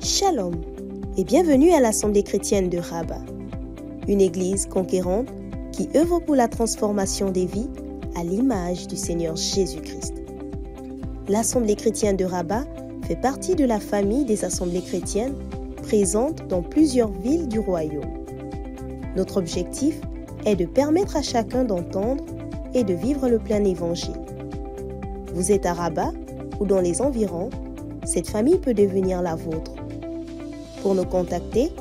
Shalom et bienvenue à l'Assemblée chrétienne de Rabat, une église conquérante qui œuvre pour la transformation des vies à l'image du Seigneur Jésus-Christ. L'Assemblée chrétienne de Rabat fait partie de la famille des assemblées chrétiennes présentes dans plusieurs villes du royaume. Notre objectif est de permettre à chacun d'entendre et de vivre le plein évangile. Vous êtes à Rabat ou dans les environs, cette famille peut devenir la vôtre. Pour nous contacter,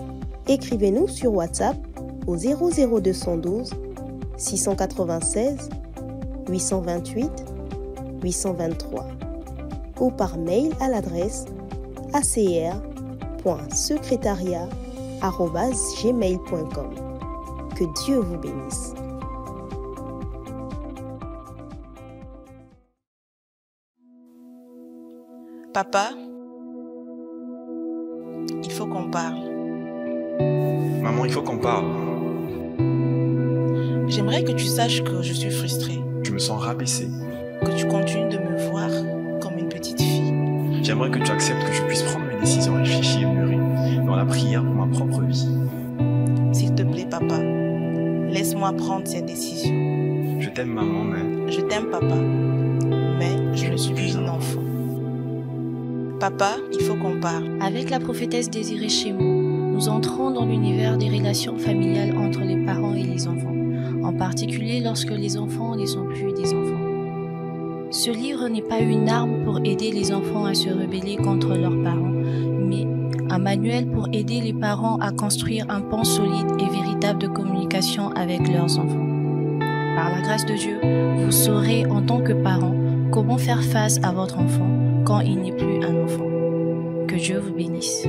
écrivez-nous sur WhatsApp au 00212 696 828 823 ou par mail à l'adresse acr.secretariat@gmail.com. Que Dieu vous bénisse. Papa, il faut qu'on parle. Maman, il faut qu'on parle. J'aimerais que tu saches que je suis frustrée. Je me sens rabaissé. Que tu continues de me voir comme une petite fille. J'aimerais que tu acceptes que je puisse prendre mes décisions réfléchies et mûries dans la prière pour ma propre vie. S'il te plaît, papa, laisse-moi prendre cette décision. Je t'aime, maman, mais... Je t'aime, papa, mais je ne suis plus un enfant. Papa, il faut qu'on parle. Avec la prophétesse Désirée Chémou, nous entrons dans l'univers des relations familiales entre les parents et les enfants, en particulier lorsque les enfants ne sont plus des enfants. Ce livre n'est pas une arme pour aider les enfants à se rebeller contre leurs parents, mais un manuel pour aider les parents à construire un pont solide et véritable de communication avec leurs enfants. Par la grâce de Dieu, vous saurez en tant que parent comment faire face à votre enfant quand il n'est plus un enfant. Que Dieu vous bénisse.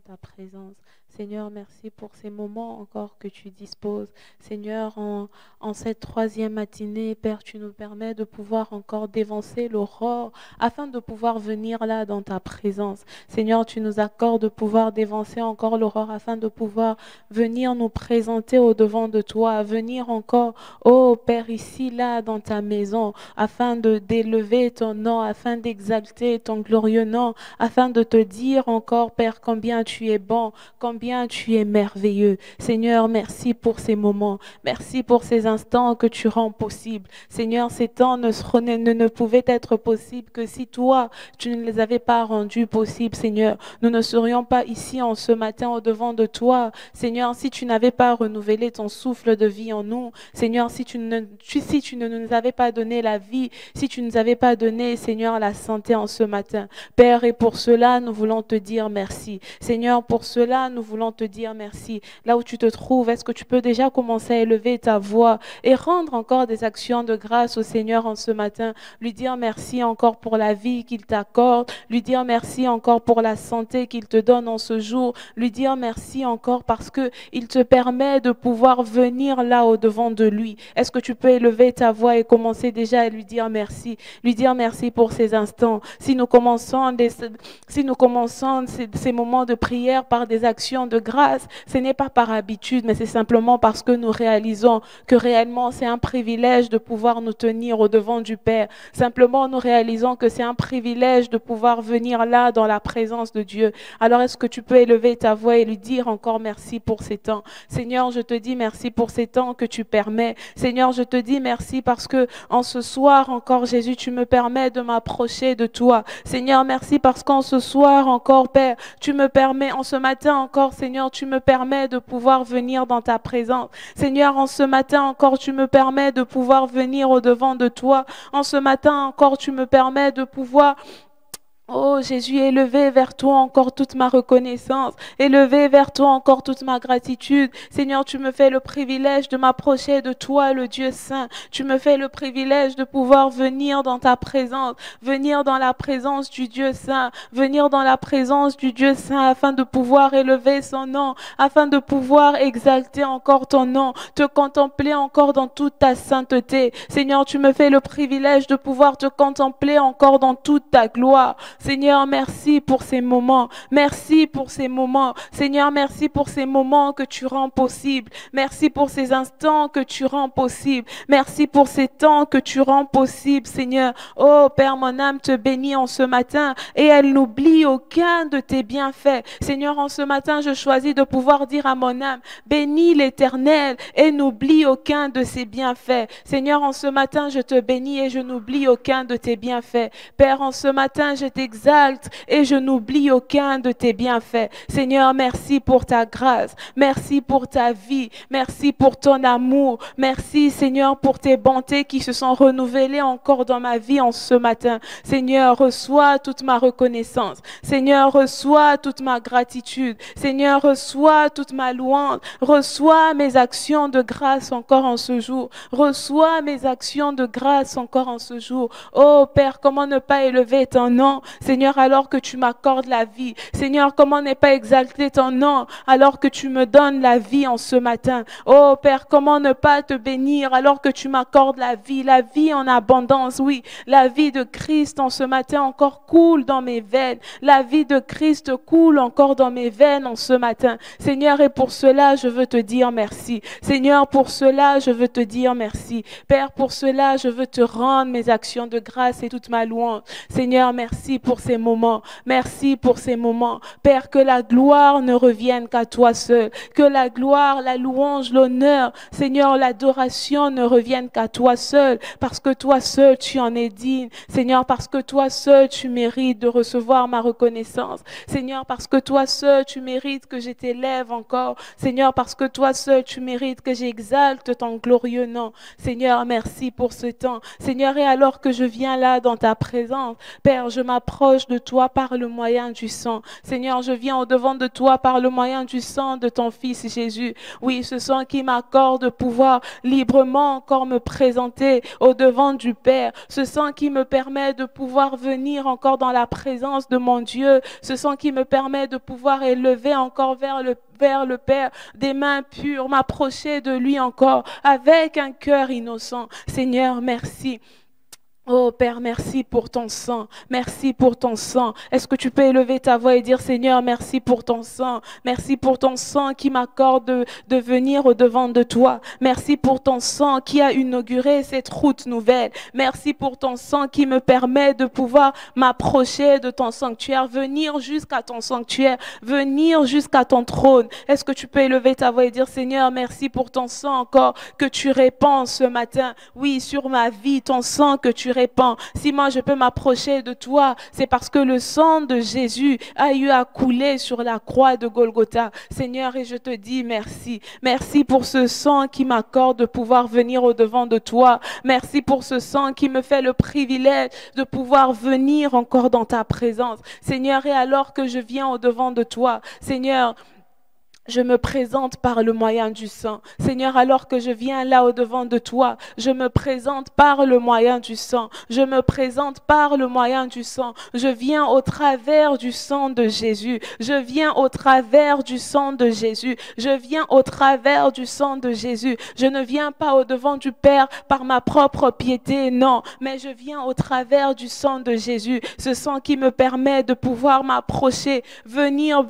Ta présence. Seigneur, merci pour ces moments encore que tu disposes. Seigneur, en cette troisième matinée, Père, tu nous permets de pouvoir encore dévancer l'aurore afin de pouvoir venir là dans ta présence. Seigneur, tu nous accordes de pouvoir dévancer encore l'aurore afin de pouvoir venir nous présenter au devant de toi, venir encore, oh Père, ici, là, dans ta maison, afin d'élever ton nom, afin d'exalter ton glorieux nom, afin de te dire encore, Père, combien tu es bon, combien tu es merveilleux. Seigneur, merci pour ces moments. Merci pour ces instants que tu rends possibles. Seigneur, ces temps ne pouvaient être possibles que si toi, tu ne les avais pas rendus possibles, Seigneur. Nous ne serions pas ici en ce matin au devant de toi. Seigneur, si tu n'avais pas renouvelé ton souffle de vie en nous. Seigneur, si tu ne nous avais pas donné la vie, si tu ne nous avais pas donné, Seigneur, la santé en ce matin. Père, et pour cela, nous voulons te dire merci. Seigneur, pour cela, nous voulons te dire merci. Là où tu te trouves, est-ce que tu peux déjà commencer à élever ta voix et rendre encore des actions de grâce au Seigneur en ce matin, lui dire merci encore pour la vie qu'il t'accorde, lui dire merci encore pour la santé qu'il te donne en ce jour, lui dire merci encore parce que il te permet de pouvoir venir là au devant de lui. Est-ce que tu peux élever ta voix et commencer déjà à lui dire merci pour ces instants. Si nous commençons ces moments de prière par des actions de grâce, ce n'est pas par habitude, mais c'est simplement parce que nous réalisons que réellement c'est un privilège de pouvoir nous tenir au devant du Père. Simplement nous réalisons que c'est un privilège de pouvoir venir là dans la présence de Dieu. Alors est-ce que tu peux élever ta voix et lui dire encore merci pour ces temps? Seigneur, je te dis merci pour ces temps que tu permets. Seigneur, je te dis merci parce que en ce soir encore, Jésus, tu me permets de m'approcher de toi. Seigneur, merci parce qu'en ce soir encore, Père, tu me permets, en ce matin encore, Seigneur, tu me permets de pouvoir venir dans ta présence. Seigneur, en ce matin encore, tu me permets de pouvoir venir au devant de toi. En ce matin encore, tu me permets de pouvoir... Oh Jésus, élevé vers toi encore toute ma reconnaissance, élevé vers toi encore toute ma gratitude. Seigneur, tu me fais le privilège de m'approcher de toi, le Dieu saint. Tu me fais le privilège de pouvoir venir dans ta présence, venir dans la présence du Dieu saint, venir dans la présence du Dieu saint afin de pouvoir élever son nom, afin de pouvoir exalter encore ton nom, te contempler encore dans toute ta sainteté. Seigneur, tu me fais le privilège de pouvoir te contempler encore dans toute ta gloire. Seigneur, merci pour ces moments. Merci pour ces moments. Seigneur, merci pour ces moments que tu rends possibles. Merci pour ces instants que tu rends possibles. Merci pour ces temps que tu rends possibles, Seigneur. Oh Père, mon âme te bénit en ce matin et elle n'oublie aucun de tes bienfaits. Seigneur, en ce matin, je choisis de pouvoir dire à mon âme, bénis l'Éternel et n'oublie aucun de ses bienfaits. Seigneur, en ce matin, je te bénis et je n'oublie aucun de tes bienfaits. Père, en ce matin, je t'exalte et je n'oublie aucun de tes bienfaits. Seigneur, merci pour ta grâce. Merci pour ta vie. Merci pour ton amour. Merci, Seigneur, pour tes bontés qui se sont renouvelées encore dans ma vie en ce matin. Seigneur, reçois toute ma reconnaissance. Seigneur, reçois toute ma gratitude. Seigneur, reçois toute ma louange. Reçois mes actions de grâce encore en ce jour. Reçois mes actions de grâce encore en ce jour. Oh Père, comment ne pas élever ton nom, Seigneur, alors que tu m'accordes la vie. Seigneur, comment ne pas exalter ton nom alors que tu me donnes la vie en ce matin. Oh Père, comment ne pas te bénir alors que tu m'accordes la vie en abondance, oui. La vie de Christ en ce matin encore coule dans mes veines. La vie de Christ coule encore dans mes veines en ce matin. Seigneur, et pour cela, je veux te dire merci. Seigneur, pour cela, je veux te dire merci. Père, pour cela, je veux te rendre mes actions de grâce et toute ma louange. Seigneur, merci pour ces moments. Merci pour ces moments. Père, que la gloire ne revienne qu'à toi seul. Que la gloire, la louange, l'honneur, Seigneur, l'adoration ne revienne qu'à toi seul. Parce que toi seul, tu en es digne. Seigneur, parce que toi seul, tu mérites de recevoir ma reconnaissance. Seigneur, parce que toi seul, tu mérites que je t'élève encore. Seigneur, parce que toi seul, tu mérites que j'exalte ton glorieux nom. Seigneur, merci pour ce temps. Seigneur, et alors que je viens là dans ta présence, Père, je m'approche de toi par le moyen du sang. Seigneur, je viens au-devant de toi par le moyen du sang de ton Fils Jésus. Oui, ce sang qui m'accorde de pouvoir librement encore me présenter au-devant du Père. Ce sang qui me permet de pouvoir venir encore dans la présence de mon Dieu. Ce sang qui me permet de pouvoir élever encore vers le Père des mains pures, m'approcher de lui encore avec un cœur innocent. Seigneur, merci. Oh Père, merci pour ton sang. Merci pour ton sang. Est-ce que tu peux élever ta voix et dire, Seigneur, merci pour ton sang. Merci pour ton sang qui m'accorde de venir au-devant de toi. Merci pour ton sang qui a inauguré cette route nouvelle. Merci pour ton sang qui me permet de pouvoir m'approcher de ton sanctuaire, venir jusqu'à ton sanctuaire, venir jusqu'à ton trône. Est-ce que tu peux élever ta voix et dire, Seigneur, merci pour ton sang encore que tu répands ce matin. Oui, sur ma vie, ton sang que tu répands. Si moi je peux m'approcher de toi, c'est parce que le sang de Jésus a eu à couler sur la croix de Golgotha. Seigneur, et je te dis merci. Merci pour ce sang qui m'accorde de pouvoir venir au-devant de toi. Merci pour ce sang qui me fait le privilège de pouvoir venir encore dans ta présence. Seigneur, et alors que je viens au-devant de toi, Seigneur, je me présente par le moyen du sang. Seigneur, alors que je viens là au-devant de toi, je me présente par le moyen du sang. Je me présente par le moyen du sang. Je viens au travers du sang de Jésus. Je viens au travers du sang de Jésus. Je viens au travers du sang de Jésus. Je ne viens pas au-devant du Père par ma propre piété, non. Mais je viens au travers du sang de Jésus. Ce sang qui me permet de pouvoir m'approcher, venir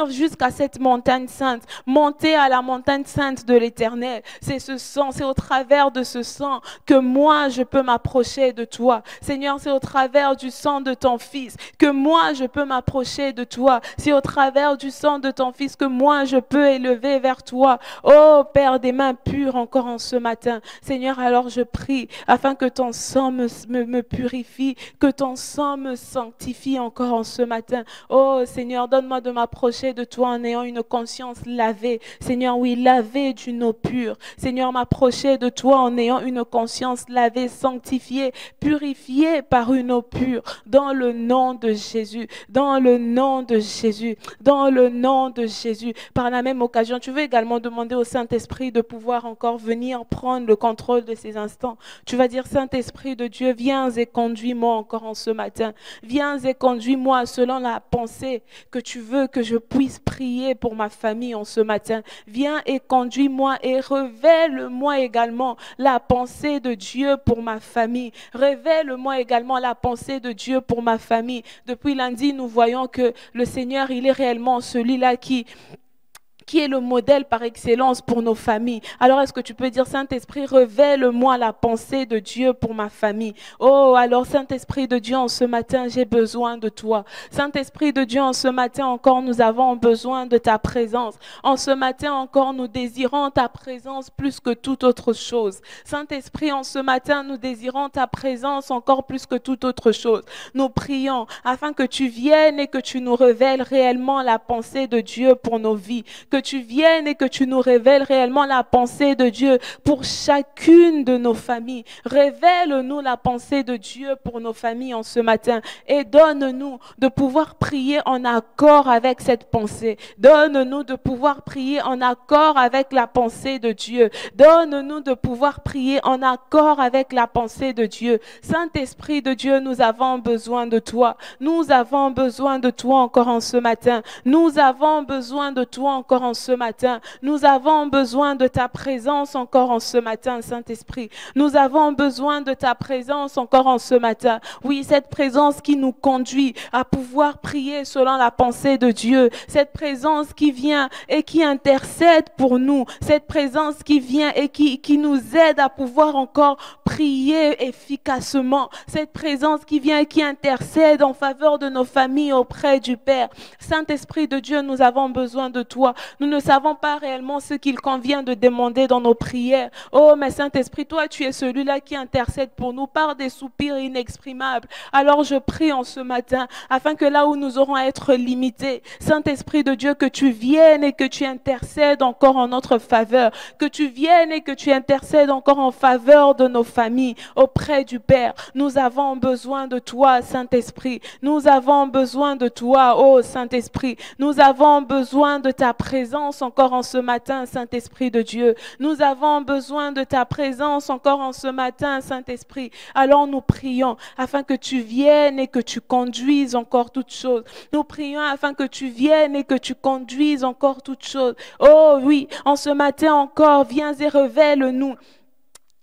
jusqu'à cette montagne sainte. Monter à la montagne sainte de l'Éternel. C'est ce sang, c'est au travers de ce sang que moi je peux m'approcher de toi. Seigneur, c'est au travers du sang de ton Fils que moi je peux m'approcher de toi. C'est au travers du sang de ton Fils que moi je peux élever vers toi. Oh Père, des mains pures encore en ce matin. Seigneur, alors je prie afin que ton sang me purifie, que ton sang me sanctifie encore en ce matin. Oh Seigneur, donne-moi de m'approcher de toi en ayant une conscience lavée. Seigneur, oui, lavée d'une eau pure. Seigneur, m'approcher de toi en ayant une conscience lavée, sanctifiée, purifiée par une eau pure. Dans le nom de Jésus. Dans le nom de Jésus. Dans le nom de Jésus. Par la même occasion, tu veux également demander au Saint-Esprit de pouvoir encore venir prendre le contrôle de ces instants. Tu vas dire, Saint-Esprit de Dieu, viens et conduis-moi encore en ce matin. Viens et conduis-moi selon la pensée que tu veux que je puisse prier pour ma famille. famille en ce matin. Viens et conduis-moi et révèle-moi également la pensée de Dieu pour ma famille. Révèle-moi également la pensée de Dieu pour ma famille. Depuis lundi, nous voyons que le Seigneur, il est réellement celui-là qui est le modèle par excellence pour nos familles. Alors, est-ce que tu peux dire, Saint-Esprit, révèle-moi la pensée de Dieu pour ma famille. Oh, alors, Saint-Esprit de Dieu, en ce matin, j'ai besoin de toi. Saint-Esprit de Dieu, en ce matin encore, nous avons besoin de ta présence. En ce matin encore, nous désirons ta présence plus que toute autre chose. Saint-Esprit, en ce matin, nous désirons ta présence encore plus que toute autre chose. Nous prions afin que tu viennes et que tu nous révèles réellement la pensée de Dieu pour nos vies. Que tu viennes et que tu nous révèles réellement la pensée de Dieu pour chacune de nos familles. Révèle-nous la pensée de Dieu pour nos familles en ce matin et donne-nous de pouvoir prier en accord avec cette pensée. Donne-nous de pouvoir prier en accord avec la pensée de Dieu. Donne-nous de pouvoir prier en accord avec la pensée de Dieu. Saint-Esprit de Dieu, nous avons besoin de toi. Nous avons besoin de toi encore en ce matin. Nous avons besoin de toi encore en ce matin. Nous avons besoin de ta présence encore en ce matin, Saint-Esprit. Nous avons besoin de ta présence encore en ce matin. Oui, cette présence qui nous conduit à pouvoir prier selon la pensée de Dieu. Cette présence qui vient et qui intercède pour nous. Cette présence qui vient et qui nous aide à pouvoir encore prier efficacement. Cette présence qui vient et qui intercède en faveur de nos familles auprès du Père. Saint-Esprit de Dieu, nous avons besoin de toi. Nous ne savons pas réellement ce qu'il convient de demander dans nos prières. Oh, mais Saint-Esprit, toi, tu es celui-là qui intercède pour nous par des soupirs inexprimables. Alors je prie en ce matin, afin que là où nous aurons à être limités, Saint-Esprit de Dieu, que tu viennes et que tu intercèdes encore en notre faveur. Que tu viennes et que tu intercèdes encore en faveur de nos familles auprès du Père. Nous avons besoin de toi, Saint-Esprit. Nous avons besoin de toi, oh Saint-Esprit. Nous avons besoin de ta présence encore en ce matin, Saint-Esprit de Dieu. Nous avons besoin de ta présence encore en ce matin, Saint-Esprit. Alors nous prions afin que tu viennes et que tu conduises encore toutes choses. Nous prions afin que tu viennes et que tu conduises encore toutes choses. Oh oui, en ce matin encore, viens et révèle-nous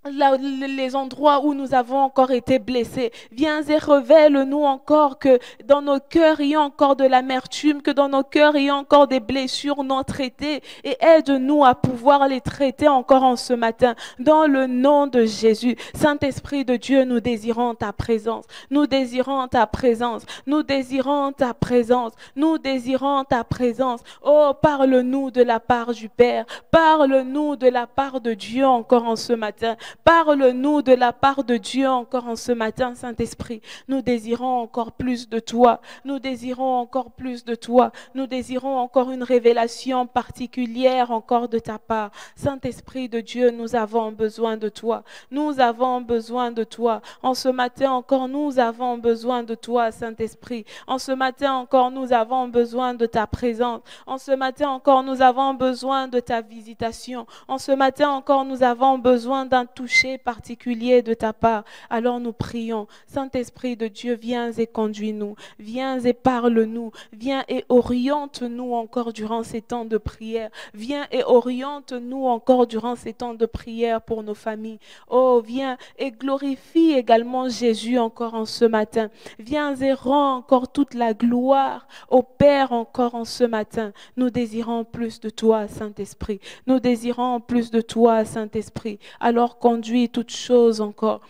les endroits où nous avons encore été blessés. Viens et révèle-nous encore que dans nos cœurs il y a encore de l'amertume, que dans nos cœurs il y a encore des blessures non traitées, et aide-nous à pouvoir les traiter encore en ce matin dans le nom de Jésus. Saint-Esprit de Dieu, nous désirons ta présence. Nous désirons ta présence. Nous désirons ta présence. Nous désirons ta présence. Oh, parle-nous de la part du Père. Parle-nous de la part de Dieu encore en ce matin. Parle-nous de la part de Dieu encore en ce matin, Saint-Esprit. Nous désirons encore plus de toi. Nous désirons encore plus de toi. Nous désirons encore une révélation particulière encore de ta part. Saint-Esprit de Dieu, nous avons besoin de toi. Nous avons besoin de toi. En ce matin encore, nous avons besoin de toi, Saint-Esprit. En ce matin encore, nous avons besoin de ta présence. En ce matin encore, nous avons besoin de ta visitation. En ce matin encore, nous avons besoin d'un toucher particulier de ta part. Alors nous prions. Saint-Esprit de Dieu, viens et conduis-nous. Viens et parle-nous. Viens et oriente-nous encore durant ces temps de prière. Viens et oriente-nous encore durant ces temps de prière pour nos familles. Oh, viens et glorifie également Jésus encore en ce matin. Viens et rends encore toute la gloire au Père encore en ce matin. Nous désirons plus de toi, Saint-Esprit. Nous désirons plus de toi, Saint-Esprit. Alors conduis toutes choses encore.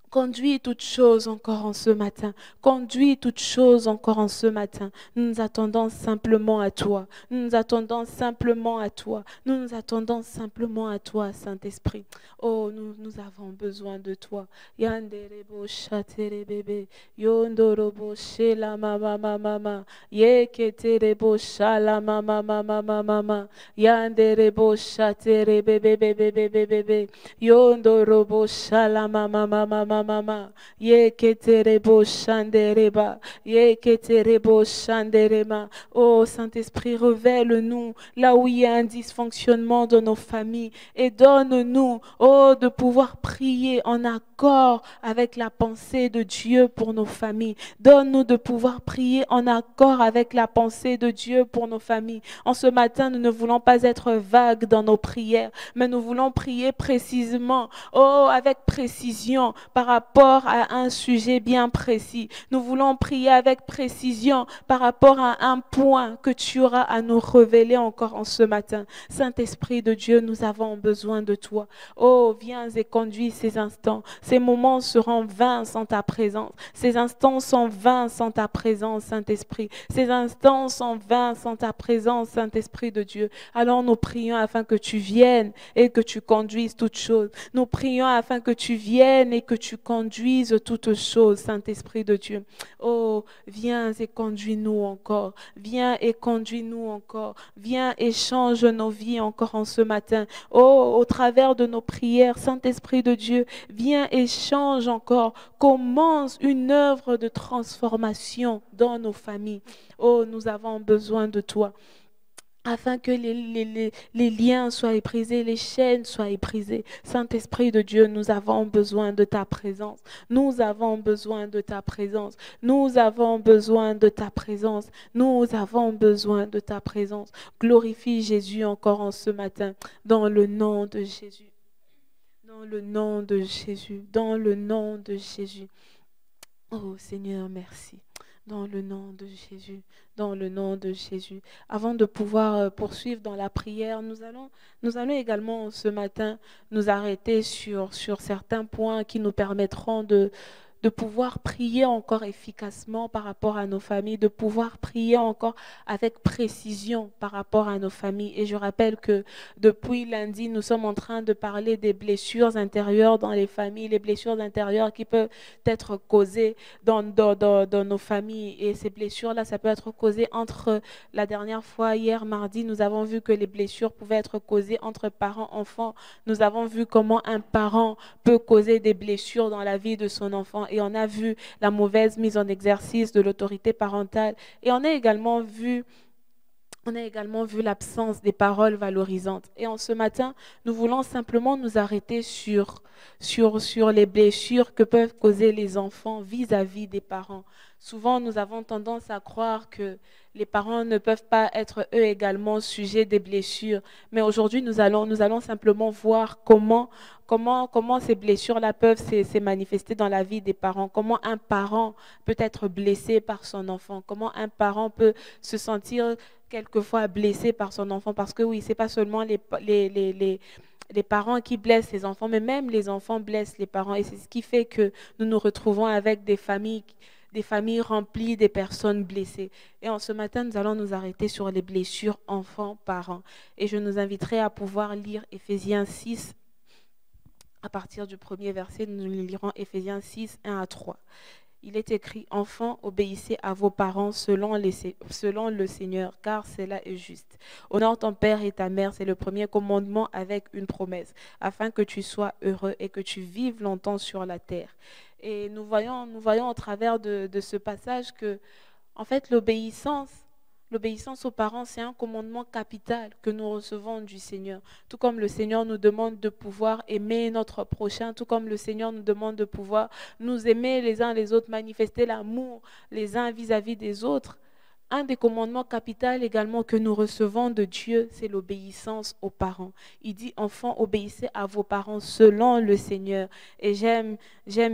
Conduis toutes choses encore en ce matin. Conduis toutes choses encore en ce matin. Nous nous attendons simplement à toi. Nous nous attendons simplement à toi. Nous nous attendons simplement à toi, Saint-Esprit. Oh, nous avons besoin de toi. Yanderebo chatere bébé. Yondorobo shela mama mama. Yeketerebo shala mama mama mama. Yanderebo chatere bébé bébé bébé bébé. Yondorobo shala mama mama. mama. Ye keterebo shandereba. Ye keterebo shanderema. Oh Saint-Esprit, révèle-nous là où il y a un dysfonctionnement dans nos familles et donne-nous, oh, de pouvoir prier en accord avec la pensée de Dieu pour nos familles. Donne-nous de pouvoir prier en accord avec la pensée de Dieu pour nos familles. En ce matin, nous ne voulons pas être vagues dans nos prières, mais nous voulons prier précisément, oh, avec précision par rapport à un sujet bien précis. Nous voulons prier avec précision par rapport à un point que tu auras à nous révéler encore en ce matin. Saint-Esprit de Dieu, nous avons besoin de toi. Oh, viens et conduis ces instants. Ces moments seront vains sans ta présence. Ces instants sont vains sans ta présence, Saint-Esprit. Ces instants sont vains sans ta présence, Saint-Esprit de Dieu. Alors nous prions afin que tu viennes et que tu conduises toutes choses. Nous prions afin que tu viennes et que tu conduises toutes choses, Saint-Esprit de Dieu. Oh, viens et conduis-nous encore. Viens et conduis-nous encore. Viens et change nos vies encore en ce matin. Oh, au travers de nos prières, Saint-Esprit de Dieu, viens et change encore. Commence une œuvre de transformation dans nos familles. Oh, nous avons besoin de toi, afin que les liens soient brisés, les chaînes soient brisées. Saint-Esprit de Dieu, nous avons besoin de ta présence. Nous avons besoin de ta présence. Nous avons besoin de ta présence. Nous avons besoin de ta présence. Glorifie Jésus encore en ce matin, dans le nom de Jésus. Dans le nom de Jésus. Dans le nom de Jésus. Oh Seigneur, merci. Dans le nom de Jésus, dans le nom de Jésus. Avant de pouvoir poursuivre dans la prière, nous allons également ce matin nous arrêter sur certains points qui nous permettront de pouvoir prier encore efficacement par rapport à nos familles, de pouvoir prier encore avec précision par rapport à nos familles. Et je rappelle que depuis lundi, nous sommes en train de parler des blessures intérieures dans les familles, les blessures intérieures qui peuvent être causées dans nos familles. Et ces blessures-là, ça peut être causé entre, la dernière fois, hier mardi, nous avons vu que les blessures pouvaient être causées entre parents-enfants. Nous avons vu comment un parent peut causer des blessures dans la vie de son enfant. Et on a vu la mauvaise mise en exercice de l'autorité parentale. Et on a également vu l'absence des paroles valorisantes. Et en ce matin, nous voulons simplement nous arrêter sur les blessures que peuvent causer les enfants vis-à-vis des parents. Souvent, nous avons tendance à croire que les parents ne peuvent pas être eux également sujets des blessures. Mais aujourd'hui, nous allons simplement voir comment ces blessures-là peuvent se manifester dans la vie des parents. Comment un parent peut être blessé par son enfant. Comment un parent peut se sentir quelquefois blessé par son enfant. Parce que oui, ce n'est pas seulement les parents qui blessent les enfants, mais même les enfants blessent les parents. Et c'est ce qui fait que nous nous retrouvons avec des familles remplies des personnes blessées. Et en ce matin, nous allons nous arrêter sur les blessures enfants-parents. Et je nous inviterai à pouvoir lire Éphésiens 6. À partir du premier verset, nous lirons Éphésiens 6, 1 à 3. Il est écrit, « Enfants, obéissez à vos parents selon le Seigneur, car cela est juste. Honore ton père et ta mère, c'est le premier commandement avec une promesse, afin que tu sois heureux et que tu vives longtemps sur la terre. » Et nous voyons au travers de ce passage que, en fait, l'obéissance aux parents, c'est un commandement capital que nous recevons du Seigneur. Tout comme le Seigneur nous demande de pouvoir aimer notre prochain, tout comme le Seigneur nous demande de pouvoir nous aimer les uns les autres, manifester l'amour les uns vis-à-vis des autres. Un des commandements capitaux également que nous recevons de Dieu, c'est l'obéissance aux parents. Il dit, enfants, obéissez à vos parents selon le Seigneur. Et j'aime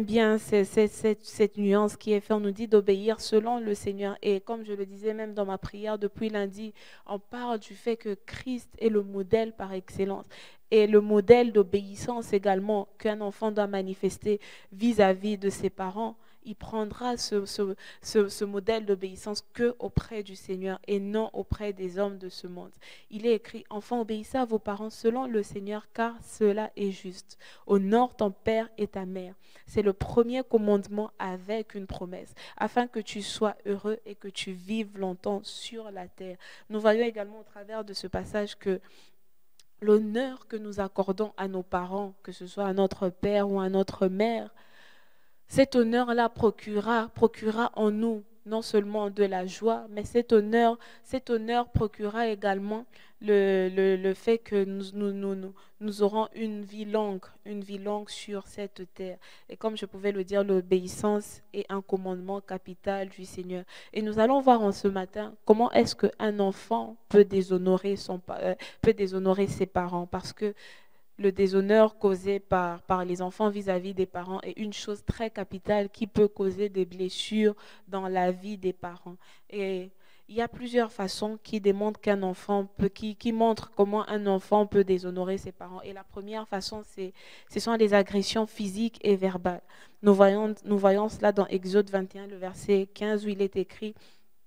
bien cette nuance qui est faite. On nous dit d'obéir selon le Seigneur. Et comme je le disais même dans ma prière depuis lundi, on parle du fait que Christ est le modèle par excellence. Et le modèle d'obéissance également qu'un enfant doit manifester vis-à-vis de ses parents. Il prendra ce modèle d'obéissance que auprès du Seigneur et non auprès des hommes de ce monde. Il est écrit, enfants, obéissez à vos parents selon le Seigneur, car cela est juste. Honore ton père et ta mère. C'est le premier commandement avec une promesse, afin que tu sois heureux et que tu vives longtemps sur la terre. Nous voyons également au travers de ce passage que l'honneur que nous accordons à nos parents, que ce soit à notre père ou à notre mère, cet honneur-là procurera en nous non seulement de la joie, mais cet honneur procurera également le fait que nous aurons une vie longue sur cette terre. Et comme je pouvais le dire, l'obéissance est un commandement capital du Seigneur. Et nous allons voir en ce matin comment est-ce qu'un enfant peut déshonorer ses parents, parce que le déshonneur causé par les enfants vis-à-vis des parents est une chose très capitale qui peut causer des blessures dans la vie des parents. Et il y a plusieurs façons qui démontrent qu'un enfant peut, qui montrent comment un enfant peut déshonorer ses parents. Et la première façon, ce sont les agressions physiques et verbales. Nous voyons cela dans Exode 21, le verset 15, où il est écrit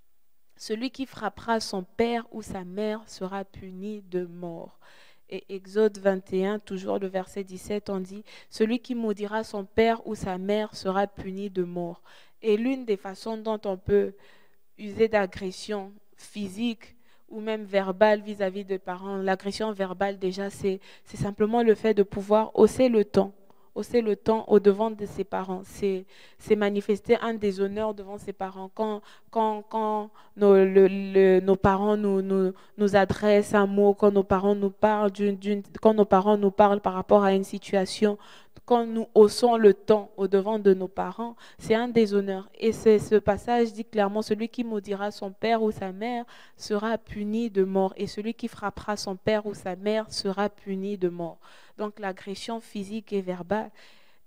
« Celui qui frappera son père ou sa mère sera puni de mort ». Et Exode 21, toujours le verset 17, on dit « Celui qui maudira son père ou sa mère sera puni de mort ». Et l'une des façons dont on peut user d'agression physique ou même verbale vis-à-vis des parents, l'agression verbale déjà, c'est simplement le fait de pouvoir hausser le ton au devant de ses parents. C'est manifester un déshonneur devant ses parents. Quand nos parents nous adressent un mot, quand nos parents nous parlent quand nos parents nous parlent par rapport à une situation, quand nous haussons le ton au devant de nos parents, c'est un déshonneur. Et ce passage dit clairement, celui qui maudira son père ou sa mère sera puni de mort. Et celui qui frappera son père ou sa mère sera puni de mort. Donc l'agression physique et verbale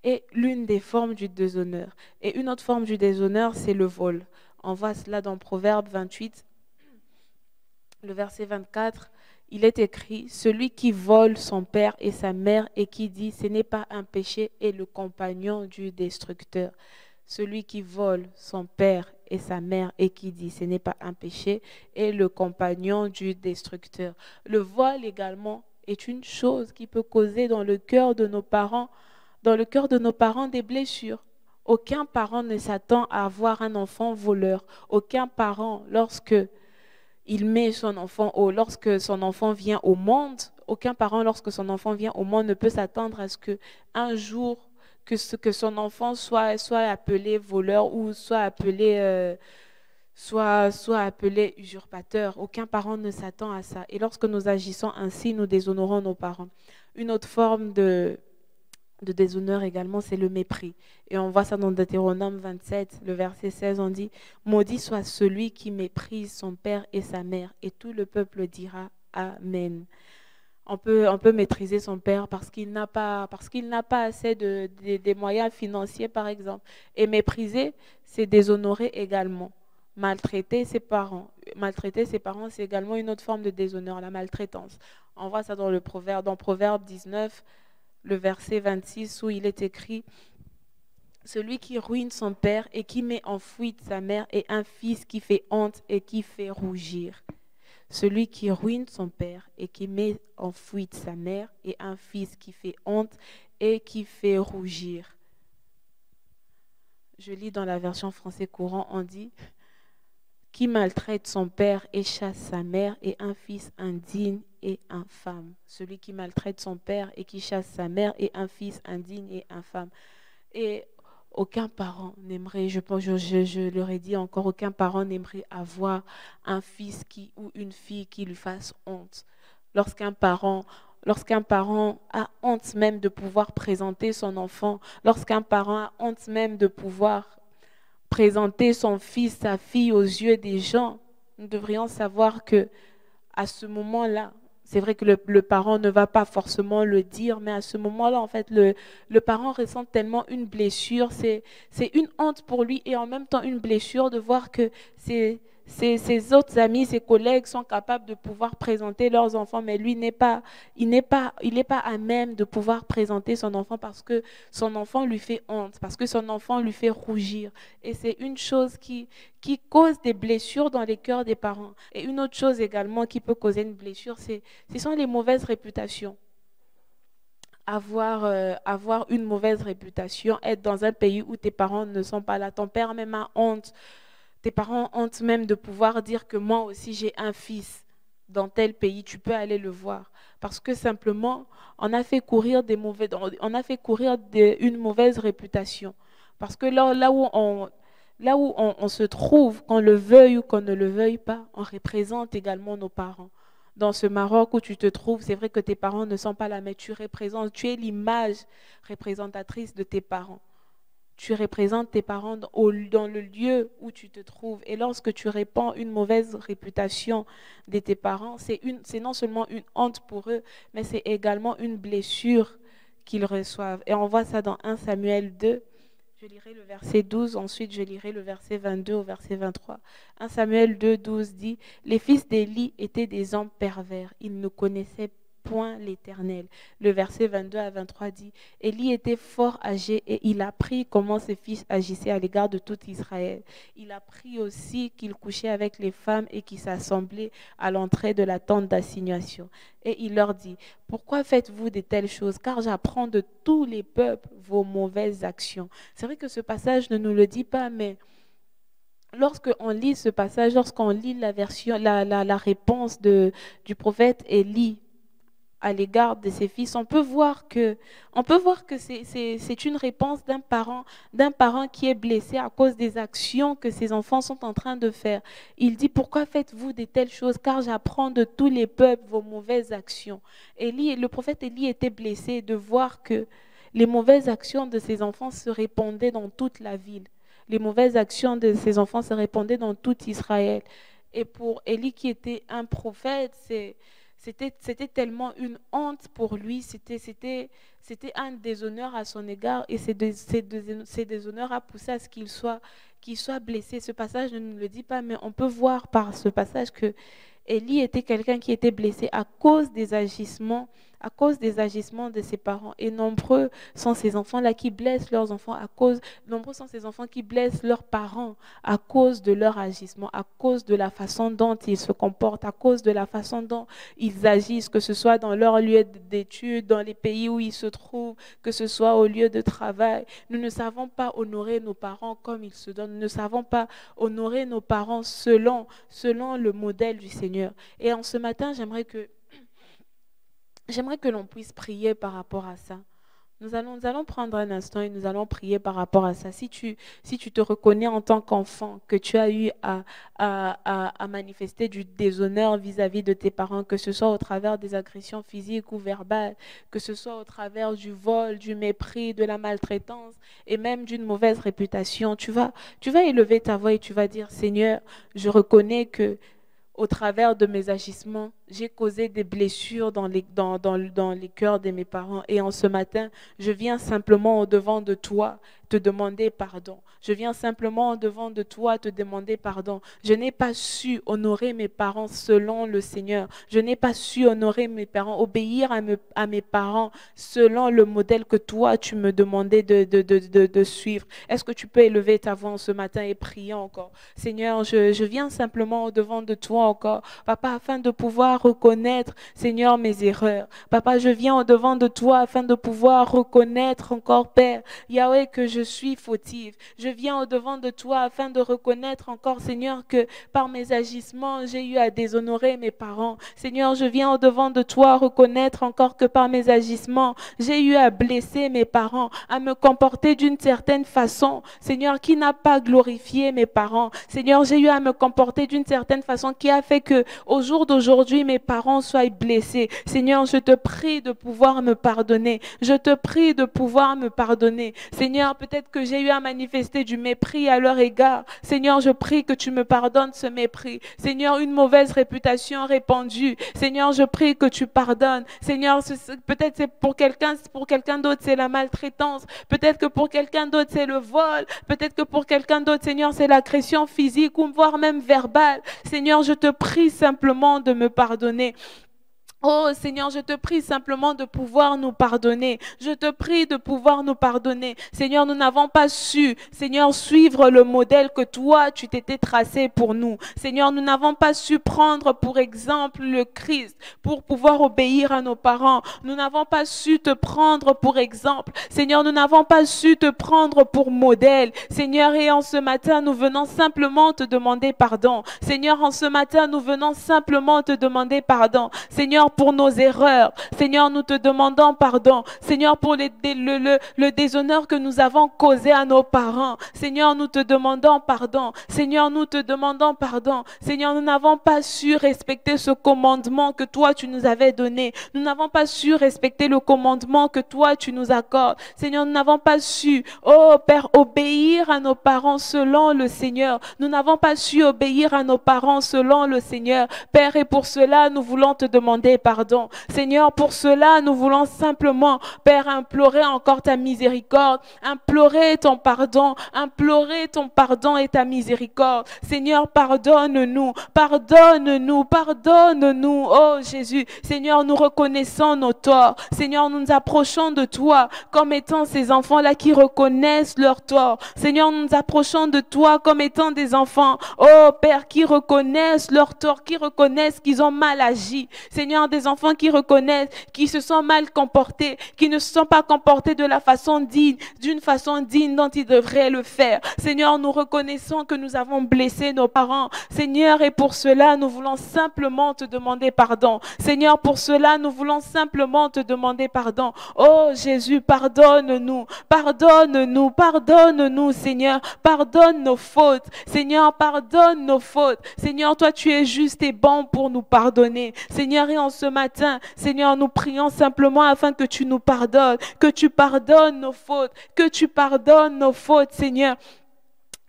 est l'une des formes du déshonneur. Et une autre forme du déshonneur, c'est le vol. On voit cela dans Proverbe 28, le verset 24. Il est écrit, celui qui vole son père et sa mère et qui dit, ce n'est pas un péché, est le compagnon du destructeur. Celui qui vole son père et sa mère et qui dit, ce n'est pas un péché, est le compagnon du destructeur. Le vol également est une chose qui peut causer dans le cœur de nos parents, des blessures. Aucun parent ne s'attend à avoir un enfant voleur. Aucun parent, lorsque son enfant vient au monde, aucun parent, lorsque son enfant vient au monde, ne peut s'attendre à ce qu'un jour, que son enfant soit appelé voleur ou soit appelé usurpateur. Aucun parent ne s'attend à ça. Et lorsque nous agissons ainsi, nous déshonorons nos parents. Une autre forme de déshonneur également, c'est le mépris. Et on voit ça dans Deutéronome 27, le verset 16, on dit « Maudit soit celui qui méprise son père et sa mère, et tout le peuple dira Amen ». On peut maîtriser son père parce qu'il n'a pas assez des moyens financiers, par exemple. Et mépriser, c'est déshonorer également. Maltraiter ses parents, c'est également une autre forme de déshonneur, la maltraitance. On voit ça dans Proverbe 19, le verset 26, où il est écrit « Celui qui ruine son père et qui met en fuite sa mère est un fils qui fait honte et qui fait rougir. » Celui qui ruine son père et qui met en fuite sa mère est un fils qui fait honte et qui fait rougir. Je lis dans la version français courant, on dit « Qui maltraite son père et chasse sa mère est un fils indigne et infâme. » Celui qui maltraite son père et qui chasse sa mère est un fils indigne et infâme. Et aucun parent n'aimerait, je leur ai dit encore, aucun parent n'aimerait avoir un fils ou une fille qui lui fasse honte. Lorsqu'un parent a honte même de pouvoir présenter son enfant, lorsqu'un parent a honte même de pouvoir présenter son fils, sa fille aux yeux des gens, nous devrions savoir que à ce moment-là, c'est vrai que le parent ne va pas forcément le dire, mais à ce moment-là, en fait, le parent ressent tellement une blessure, c'est une honte pour lui et en même temps une blessure de voir que ses autres amis, ses collègues sont capables de pouvoir présenter leurs enfants, mais lui il n'est pas à même de pouvoir présenter son enfant parce que son enfant lui fait honte, parce que son enfant lui fait rougir. Et c'est une chose qui cause des blessures dans les cœurs des parents. Et une autre chose également qui peut causer une blessure, ce sont les mauvaises réputations. Avoir une mauvaise réputation, être dans un pays où tes parents ne sont pas là, ton père même a honte. Tes parents ont honte même de pouvoir dire que moi aussi j'ai un fils dans tel pays, tu peux aller le voir. Parce que simplement, on a fait courir une mauvaise réputation. Parce que là où on se trouve, qu'on le veuille ou qu'on ne le veuille pas, on représente également nos parents. Dans ce Maroc où tu te trouves, c'est vrai que tes parents ne sont pas là, mais tu représentes, tu es l'image représentatrice de tes parents. Tu représentes tes parents dans le lieu où tu te trouves. Et lorsque tu répands une mauvaise réputation de tes parents, c'est non seulement une honte pour eux, mais c'est également une blessure qu'ils reçoivent. Et on voit ça dans 1 Samuel 2. Je lirai le verset 12, ensuite je lirai le verset 22 au verset 23. 1 Samuel 2, 12 dit « Les fils d'Élie étaient des hommes pervers, ils ne connaissaient point l'Éternel. » Le verset 22 à 23 dit « Élie était fort âgé et il apprit comment ses fils agissaient à l'égard de tout Israël. Il apprit aussi qu'il couchait avec les femmes et qu'il s'assemblait à l'entrée de la tente d'assignation. Et il leur dit, pourquoi faites-vous de telles choses? Car j'apprends de tous les peuples vos mauvaises actions. » C'est vrai que ce passage ne nous le dit pas, mais lorsqu'on lit ce passage, lorsqu'on lit la réponse du prophète Élie à l'égard de ses fils, on peut voir que c'est une réponse d'un parent qui est blessé à cause des actions que ses enfants sont en train de faire. Il dit, pourquoi faites-vous de telles choses? Car j'apprends de tous les peuples vos mauvaises actions. Le prophète Élie était blessé de voir que les mauvaises actions de ses enfants se répandaient dans toute la ville. Les mauvaises actions de ses enfants se répandaient dans tout Israël. Et pour Élie qui était un prophète, c'était tellement une honte pour lui, c'était un déshonneur à son égard, et ces déshonneurs a poussé à ce qu'il soit blessé. Ce passage ne nous le dit pas, mais on peut voir par ce passage que Élie était quelqu'un qui était blessé à cause des agissements de ses parents. Et nombreux sont ces enfants-là qui blessent leurs enfants nombreux sont ces enfants qui blessent leurs parents à cause de leur agissement, à cause de la façon dont ils se comportent, à cause de la façon dont ils agissent, que ce soit dans leur lieu d'études, dans les pays où ils se trouvent, que ce soit au lieu de travail. Nous ne savons pas honorer nos parents comme ils se donnent. Nous ne savons pas honorer nos parents selon le modèle du Seigneur. Et en ce matin, j'aimerais que l'on puisse prier par rapport à ça. Nous allons prendre un instant et nous allons prier par rapport à ça. Si tu te reconnais en tant qu'enfant, que tu as eu à manifester du déshonneur vis-à-vis de tes parents, que ce soit au travers des agressions physiques ou verbales, que ce soit au travers du vol, du mépris, de la maltraitance et même d'une mauvaise réputation, tu vas élever ta voix et tu vas dire, Seigneur, je reconnais que au travers de mes agissements, j'ai causé des blessures dans les cœurs de mes parents. Et en ce matin, je viens simplement au-devant de toi te demander pardon. Je viens simplement au-devant de toi te demander pardon. Je n'ai pas su honorer mes parents selon le Seigneur. Je n'ai pas su honorer mes parents, obéir à mes parents selon le modèle que toi, tu me demandais de suivre. Est-ce que tu peux élever ta voix ce matin et prier encore? Seigneur, je viens simplement au-devant de toi encore, Papa, afin de pouvoir reconnaître, Seigneur, mes erreurs. Papa, je viens au-devant de toi afin de pouvoir reconnaître encore, Père, Yahweh, que je suis fautive. Je viens au-devant de toi afin de reconnaître encore, Seigneur, que par mes agissements, j'ai eu à déshonorer mes parents. Seigneur, je viens au-devant de toi reconnaître encore que par mes agissements, j'ai eu à blesser mes parents, à me comporter d'une certaine façon, Seigneur, qui n'a pas glorifié mes parents. Seigneur, j'ai eu à me comporter d'une certaine façon qui a fait que au jour d'aujourd'hui, mes parents soient blessés. Seigneur, je te prie de pouvoir me pardonner. Je te prie de pouvoir me pardonner. Seigneur, peut-être que j'ai eu à manifester du mépris à leur égard. Seigneur, je prie que tu me pardonnes ce mépris. Seigneur, une mauvaise réputation répandue. Seigneur, je prie que tu pardonnes. Seigneur, peut-être c'est pour quelqu'un d'autre, c'est la maltraitance. Peut-être que pour quelqu'un d'autre, c'est le vol. Peut-être que pour quelqu'un d'autre, Seigneur, c'est l'agression physique ou voire même verbale. Seigneur, je te prie simplement de me pardonner. Oh Seigneur, je te prie simplement de pouvoir nous pardonner. Je te prie de pouvoir nous pardonner. Seigneur, nous n'avons pas su, Seigneur, suivre le modèle que toi, tu t'étais tracé pour nous. Seigneur, nous n'avons pas su prendre pour exemple le Christ pour pouvoir obéir à nos parents. Nous n'avons pas su te prendre pour exemple. Seigneur, nous n'avons pas su te prendre pour modèle. Seigneur, et en ce matin, nous venons simplement te demander pardon. Seigneur, en ce matin, nous venons simplement te demander pardon. Seigneur, Seigneur, pour nos erreurs. Seigneur, nous te demandons pardon. Seigneur, pour le déshonneur que nous avons causé à nos parents. Seigneur, nous te demandons pardon. Seigneur, nous te demandons pardon. Seigneur, nous n'avons pas su respecter ce commandement que toi, tu nous avais donné. Nous n'avons pas su respecter le commandement que toi, tu nous accordes. Seigneur, nous n'avons pas su, oh Père, obéir à nos parents selon le Seigneur. Nous n'avons pas su obéir à nos parents selon le Seigneur. Père, et pour cela, nous voulons te demander pardon. Seigneur, pour cela, nous voulons simplement, Père, implorer encore ta miséricorde, implorer ton pardon et ta miséricorde. Seigneur, pardonne-nous, pardonne-nous, pardonne-nous, oh Jésus. Seigneur, nous reconnaissons nos torts. Seigneur, nous nous approchons de toi comme étant ces enfants-là qui reconnaissent leurs torts. Seigneur, nous nous approchons de toi comme étant des enfants, oh Père, qui reconnaissent leurs torts, qui reconnaissent qu'ils ont mal agi. Seigneur, des enfants qui reconnaissent, qui se sont mal comportés, qui ne se sont pas comportés de la façon digne, d'une façon digne dont ils devraient le faire. Seigneur, nous reconnaissons que nous avons blessé nos parents. Seigneur, et pour cela, nous voulons simplement te demander pardon. Seigneur, pour cela, nous voulons simplement te demander pardon. Oh Jésus, pardonne-nous, pardonne-nous, pardonne-nous, Seigneur. Pardonne nos fautes. Seigneur, pardonne nos fautes. Seigneur, toi, tu es juste et bon pour nous pardonner. Seigneur, et en ce matin, Seigneur, nous prions simplement afin que tu nous pardonnes, que tu pardonnes nos fautes, que tu pardonnes nos fautes, Seigneur.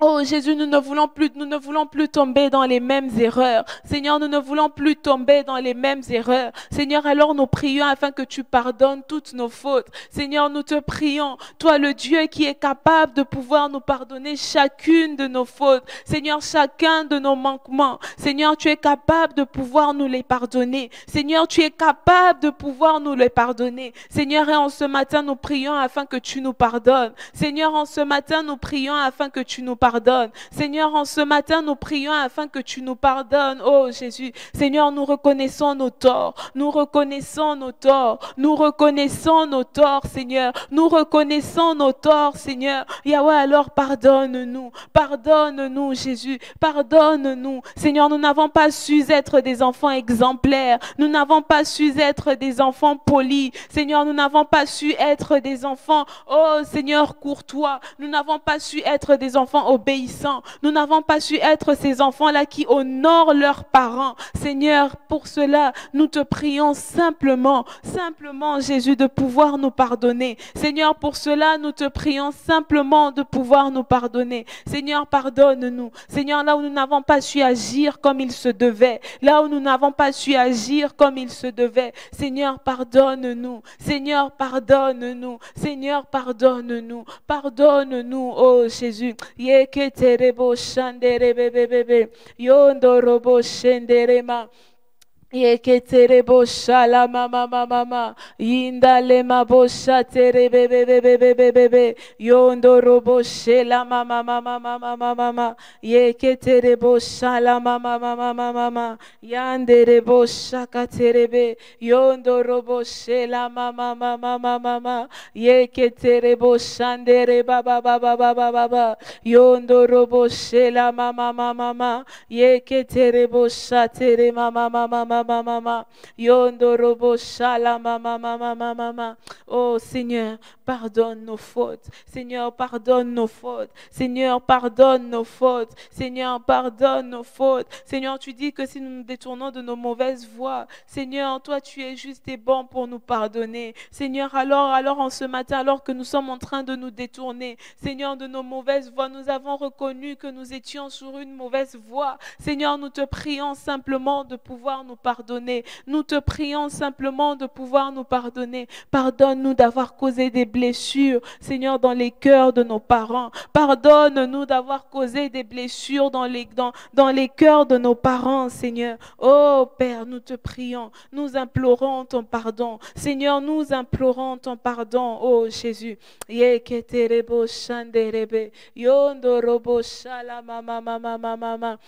Oh Jésus, nous ne voulons plus tomber dans les mêmes erreurs. Seigneur, nous ne voulons plus tomber dans les mêmes erreurs. Seigneur, alors nous prions afin que tu pardonnes toutes nos fautes. Seigneur, nous te prions, toi le Dieu qui est capable de pouvoir nous pardonner chacune de nos fautes. Seigneur, chacun de nos manquements. Seigneur, tu es capable de pouvoir nous les pardonner. Seigneur, tu es capable de pouvoir nous les pardonner. Seigneur, et en ce matin, nous prions afin que tu nous pardonnes. Seigneur, en ce matin, nous prions afin que tu nous pardonnes. Seigneur, en ce matin, nous prions afin que tu nous pardonnes. Oh Jésus, Seigneur, nous reconnaissons nos torts. Nous reconnaissons nos torts. Nous reconnaissons nos torts, Seigneur. Nous reconnaissons nos torts, Seigneur. Yahweh, alors pardonne-nous. Pardonne-nous, Jésus. Pardonne-nous. Seigneur, nous n'avons pas su être des enfants exemplaires. Nous n'avons pas su être des enfants polis. Seigneur, nous n'avons pas su être des enfants, oh Seigneur, courtois. Nous n'avons pas su être des enfants obéissants. Nous n'avons pas su être ces enfants-là qui honorent leurs parents. Seigneur, pour cela, nous te prions simplement, Jésus, de pouvoir nous pardonner. Seigneur, pour cela, nous te prions simplement de pouvoir nous pardonner. Seigneur, pardonne-nous. Seigneur, là où nous n'avons pas su agir comme il se devait, là où nous n'avons pas su agir comme il se devait, Seigneur, pardonne-nous. Seigneur, pardonne-nous. Seigneur, pardonne-nous. Pardonne-nous, oh Jésus. Yeketerebo shandere bebebebe yondorobo shenderema Yeketerebo shala mama mama yindale mabosha tere bebebebebebe yondorobo shela mama mama yeketerebo shala mama mama yanderebo shakaterebe yondorobo shela mama mama yeketerebo shandere baba yondorobo shela mama yeketerebo shatere mama yondorobo shala mama. Oh Seigneur, pardonne nos fautes. Seigneur, pardonne nos fautes. Seigneur, pardonne nos fautes. Seigneur, pardonne nos fautes. Seigneur, tu dis que si nous nous détournons de nos mauvaises voies, Seigneur, toi tu es juste et bon pour nous pardonner. Seigneur, alors en ce matin, alors que nous sommes en train de nous détourner, Seigneur, de nos mauvaises voies, nous avons reconnu que nous étions sur une mauvaise voie. Seigneur, nous te prions simplement de pouvoir nous pardonner. Nous te prions simplement de pouvoir nous pardonner. Pardonne-nous d'avoir causé des blessures, Seigneur, dans les cœurs de nos parents. Pardonne-nous d'avoir causé des blessures dans les cœurs de nos parents, Seigneur. Oh Père, nous te prions. Nous implorons ton pardon. Seigneur, nous implorons ton pardon. Oh Jésus. Yeketerebo shanderebe yondorobo shala mama.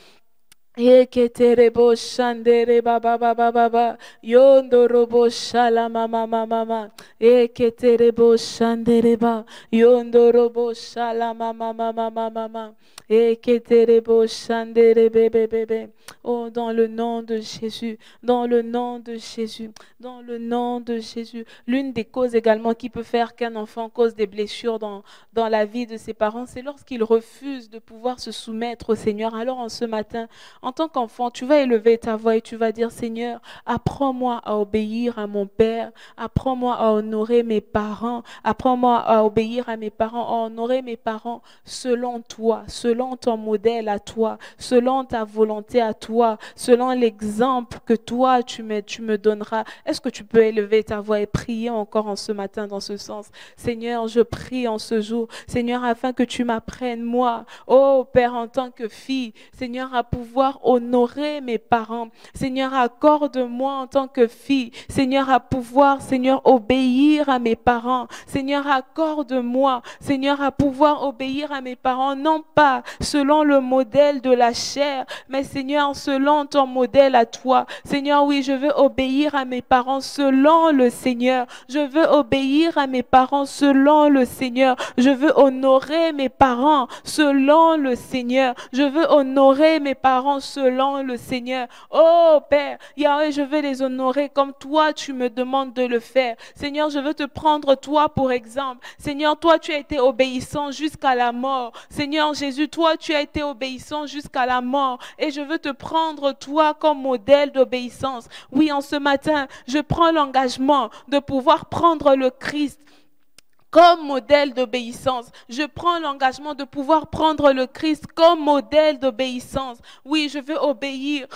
Eketerebo shandere baba baba baba yondo robo shala mama mama mama eketerebo shandere ba yondo robo shala mama mama mama mama eketerebo shandere bebe bebe. Oh, dans le nom de Jésus, dans le nom de Jésus, dans le nom de Jésus. L'une des causes également qui peut faire qu'un enfant cause des blessures dans la vie de ses parents, c'est lorsqu'il refuse de pouvoir se soumettre au Seigneur. Alors en ce matin, en tant qu'enfant, tu vas élever ta voix et tu vas dire, Seigneur, apprends-moi à obéir à mon Père, apprends-moi à honorer mes parents, apprends-moi à obéir à mes parents, à honorer mes parents selon toi, selon ton modèle à toi, selon ta volonté à toi, selon l'exemple que toi tu me donneras. Est-ce que tu peux élever ta voix et prier encore en ce matin dans ce sens? Seigneur, je prie en ce jour, Seigneur, afin que tu m'apprennes, moi, oh Père, en tant que fille, Seigneur, à pouvoir honorer mes parents. Seigneur, accorde-moi en tant que fille, Seigneur, à pouvoir, Seigneur, obéir à mes parents. Seigneur, accorde-moi, Seigneur, à pouvoir obéir à mes parents, non pas selon le modèle de la chair, mais Seigneur, selon ton modèle à toi. Seigneur, oui, je veux obéir à mes parents selon le Seigneur. Je veux obéir à mes parents selon le Seigneur. Je veux honorer mes parents selon le Seigneur. Je veux honorer mes parents selon le Seigneur. Oh Père, Yahweh, je veux les honorer comme toi tu me demandes de le faire. Seigneur, je veux te prendre toi pour exemple. Seigneur, toi tu as été obéissant jusqu'à la mort. Seigneur Jésus, toi tu as été obéissant jusqu'à la mort. Et je veux te prendre toi comme modèle d'obéissance. Oui, en ce matin, je prends l'engagement de pouvoir prendre le Christ comme modèle d'obéissance. Je prends l'engagement de pouvoir prendre le Christ comme modèle d'obéissance. Oui, je veux obéir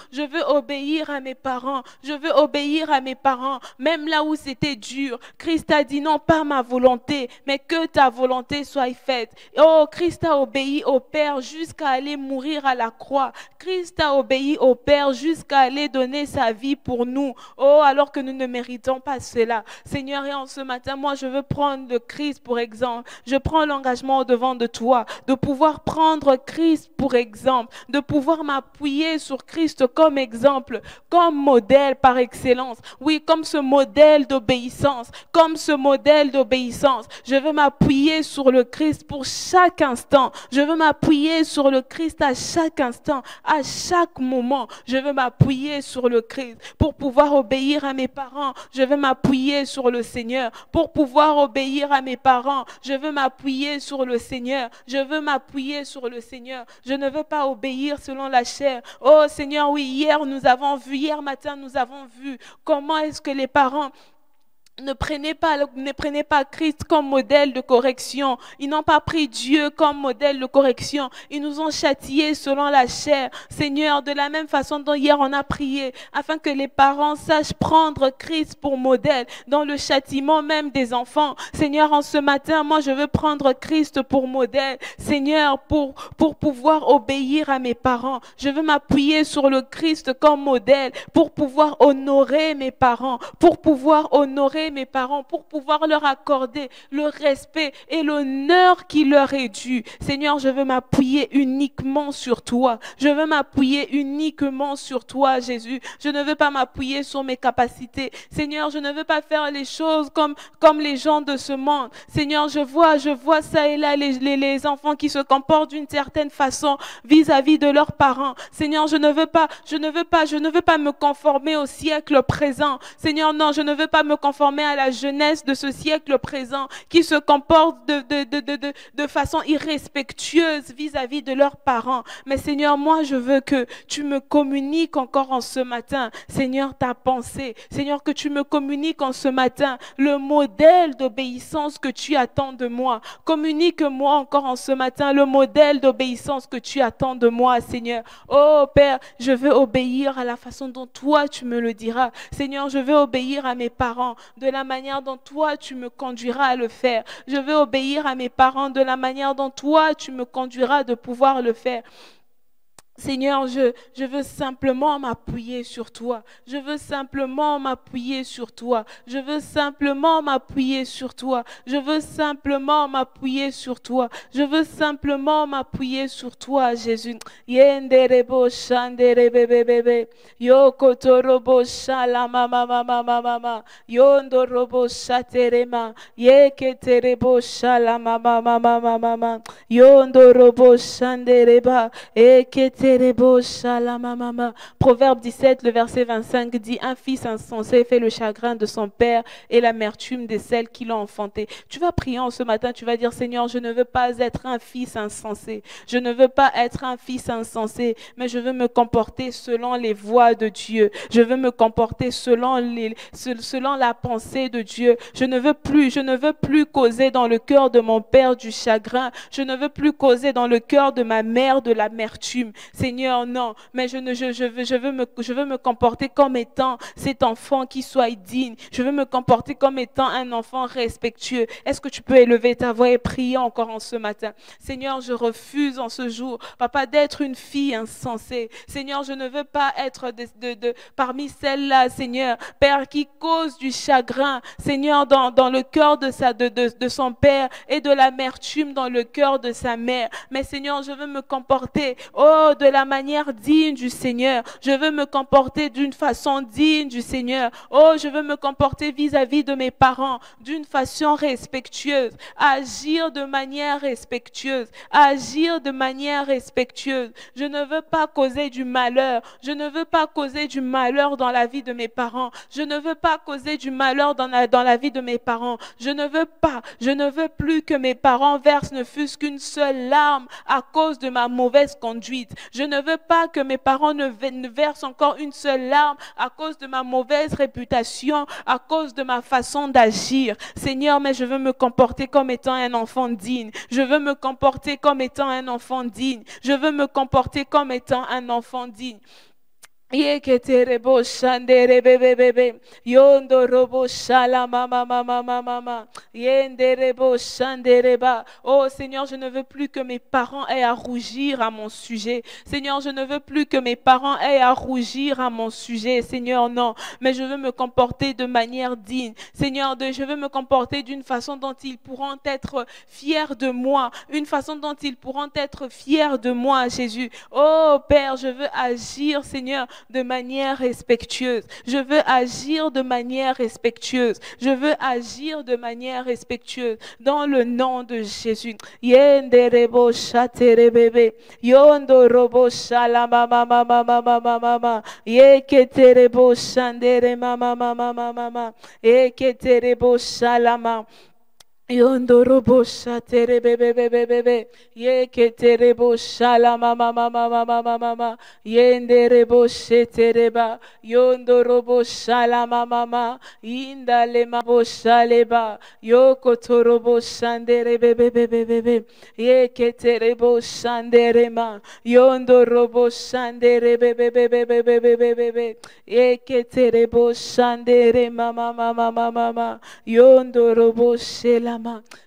à mes parents, je veux obéir à mes parents, même là où c'était dur. Christ a dit non, pas ma volonté, mais que ta volonté soit faite. Oh, Christ a obéi au Père jusqu'à aller mourir à la croix. Christ a obéi au Père jusqu'à aller donner sa vie pour nous. Oh, alors que nous ne méritons pas cela. Seigneur, et en ce matin, moi, je veux prendre le Christ pour exemple. Je prends l'engagement au devant de toi de pouvoir prendre Christ pour exemple, de pouvoir m'appuyer sur Christ comme exemple, comme modèle par excellence. Oui, comme ce modèle d'obéissance, comme ce modèle d'obéissance. Je veux m'appuyer sur le Christ pour chaque instant. Je veux m'appuyer sur le Christ à chaque instant, à chaque moment. Je veux m'appuyer sur le Christ pour pouvoir obéir à mes parents. Je veux m'appuyer sur le Seigneur pour pouvoir obéir à mes parents. Je veux m'appuyer sur le Seigneur. Je veux m'appuyer sur le Seigneur. Je ne veux pas obéir selon la chair. Oh Seigneur, oui, hier matin, nous avons vu comment est-ce que les parents ne prenez pas Christ comme modèle de correction. Ils n'ont pas pris Dieu comme modèle de correction. Ils nous ont châtiés selon la chair. Seigneur, de la même façon dont hier on a prié, afin que les parents sachent prendre Christ pour modèle dans le châtiment même des enfants. Seigneur, en ce matin, moi je veux prendre Christ pour modèle. Seigneur, pour pouvoir obéir à mes parents. Je veux m'appuyer sur le Christ comme modèle pour pouvoir honorer mes parents, pour pouvoir honorer mes parents, pour pouvoir leur accorder le respect et l'honneur qui leur est dû. Seigneur, je veux m'appuyer uniquement sur toi. Je veux m'appuyer uniquement sur toi, Jésus. Je ne veux pas m'appuyer sur mes capacités. Seigneur, je ne veux pas faire les choses comme les gens de ce monde. Seigneur, je vois ça et là les enfants qui se comportent d'une certaine façon vis-à-vis de leurs parents. Seigneur, je ne veux pas me conformer au siècle présent. Seigneur, non, je ne veux pas me conformer à la jeunesse de ce siècle présent qui se comporte de façon irrespectueuse vis-à-vis de leurs parents. Mais Seigneur, moi je veux que tu me communiques encore en ce matin, Seigneur, ta pensée. Seigneur, que tu me communiques en ce matin le modèle d'obéissance que tu attends de moi. Communique-moi encore en ce matin le modèle d'obéissance que tu attends de moi, Seigneur. Oh Père, je veux obéir à la façon dont toi tu me le diras. Seigneur, je veux obéir à mes parents de la manière dont toi tu me conduiras à le faire. Je veux obéir à mes parents de la manière dont toi tu me conduiras de pouvoir le faire. Seigneur, je veux simplement m'appuyer sur toi. Je veux simplement m'appuyer sur toi. Je veux simplement m'appuyer sur toi. Je veux simplement m'appuyer sur toi. Je veux simplement m'appuyer sur toi, Jésus. Yenderebo shanderebebebebe. Yokotorobo shalama mama mama mama. Yondorobo shaterema. Yeketerebo shalama mama mama mama. Yondorobo shandereba. Proverbe 17, le verset 25 dit: un fils insensé fait le chagrin de son père et l'amertume de celles qui l'ont enfanté. Tu vas prier en ce matin, tu vas dire: Seigneur, je ne veux pas être un fils insensé. Je ne veux pas être un fils insensé, mais je veux me comporter selon les voies de Dieu. Je veux me comporter selon la pensée de Dieu. Je ne veux plus causer dans le cœur de mon père du chagrin. Je ne veux plus causer dans le cœur de ma mère de l'amertume. Seigneur, non, mais je veux me comporter comme étant cet enfant qui soit digne. Je veux me comporter comme étant un enfant respectueux. Est-ce que tu peux élever ta voix et prier encore en ce matin? Seigneur, je refuse en ce jour, papa, d'être une fille insensée. Seigneur, je ne veux pas être parmi celles-là, Seigneur, Père, qui cause du chagrin, Seigneur, dans le cœur de son père et de l'amertume dans le cœur de sa mère. Mais Seigneur, je veux me comporter, de la manière digne du Seigneur. Je veux me comporter d'une façon digne du Seigneur. Je veux me comporter vis-à-vis de mes parents d'une façon respectueuse. Agir de manière respectueuse. Agir de manière respectueuse. Je ne veux pas causer du malheur. Je ne veux pas causer du malheur dans la vie de mes parents. Je ne veux pas causer du malheur dans la vie de mes parents. Je ne veux plus que mes parents versent ne fût-ce qu'une seule larme à cause de ma mauvaise conduite. Je ne veux pas que mes parents ne versent encore une seule larme à cause de ma mauvaise réputation, à cause de ma façon d'agir. Seigneur, mais je veux me comporter comme étant un enfant digne. Je veux me comporter comme étant un enfant digne. Je veux me comporter comme étant un enfant digne. Yeketerebo shandere bebe yondo robo shala mama mama mama yenderebo shandereba. Oh Seigneur, je ne veux plus que mes parents aient à rougir à mon sujet. Seigneur, je ne veux plus que mes parents aient à rougir à mon sujet. Seigneur, non, mais je veux me comporter de manière digne. Seigneur, je veux me comporter d'une façon dont ils pourront être fiers de moi, une façon dont ils pourront être fiers de moi, Jésus. Oh Père, je veux agir, Seigneur, de manière respectueuse. Je veux agir de manière respectueuse. Je veux agir de manière respectueuse dans le nom de Jésus. Yenderebo shaterebebe yondo robo shala mama mama mama mama yeketerebo shandere mama mama mama yeketerebo shalama Yondorobo shatere bebe bebe bebe yeketerebo shala mama mama mama mama yenderebo shetereba yondorobo shala mama mama indale mabo shaleba yokotorobo shandere bebe bebe bebe yeketerebo shanderema yondorobo shandere bebe bebe bebe bebe bebe yeketerebo shandere mama mama mama yondorobo shela.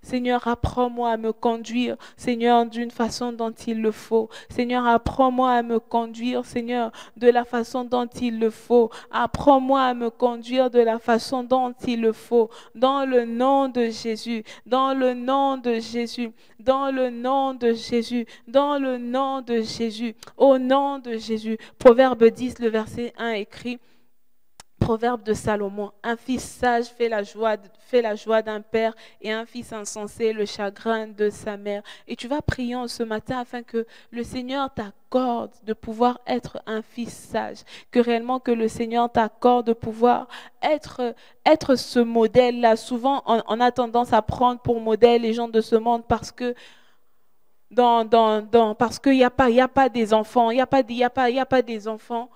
Seigneur, apprends-moi à me conduire, Seigneur, d'une façon dont il le faut. Seigneur, apprends-moi à me conduire, Seigneur, de la façon dont il le faut. Apprends-moi à me conduire de la façon dont il le faut. Dans le nom de Jésus, dans le nom de Jésus, dans le nom de Jésus, dans le nom de Jésus, au nom de Jésus. Proverbe 10, le verset 1 écrit: Proverbe de Salomon, un fils sage fait la joie d'un père et un fils insensé le chagrin de sa mère. Et tu vas prier en ce matin afin que le Seigneur t'accorde de pouvoir être un fils sage, que réellement que le Seigneur t'accorde de pouvoir être ce modèle-là. Souvent, on a tendance à prendre pour modèle les gens de ce monde parce que parce qu'il n'y a pas des enfants, il n'y a pas des enfants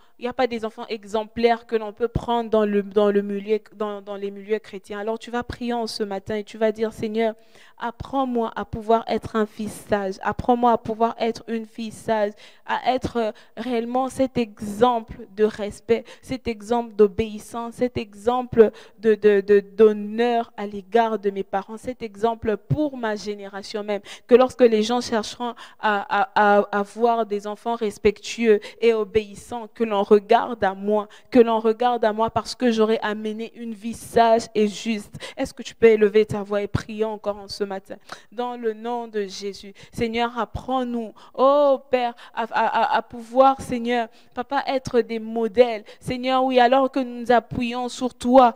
des enfants exemplaires que l'on peut prendre dans les milieux chrétiens. Alors tu vas prier en ce matin et tu vas dire, Seigneur, apprends-moi à pouvoir être un fils sage. Apprends-moi à pouvoir être une fille sage, à être réellement cet exemple de respect, cet exemple d'obéissance, cet exemple d'honneur à l'égard de mes parents, cet exemple pour ma génération même. Que lorsque les gens chercheront à avoir des enfants respectueux et obéissants, que l'on regarde à moi, parce que j'aurai amené une vie sage et juste. Est-ce que tu peux élever ta voix et prier encore en ce matin? Dans le nom de Jésus. Seigneur, apprends-nous, oh Père, à pouvoir, Seigneur, Papa, être des modèles. Seigneur, oui, alors que nous nous appuyons sur toi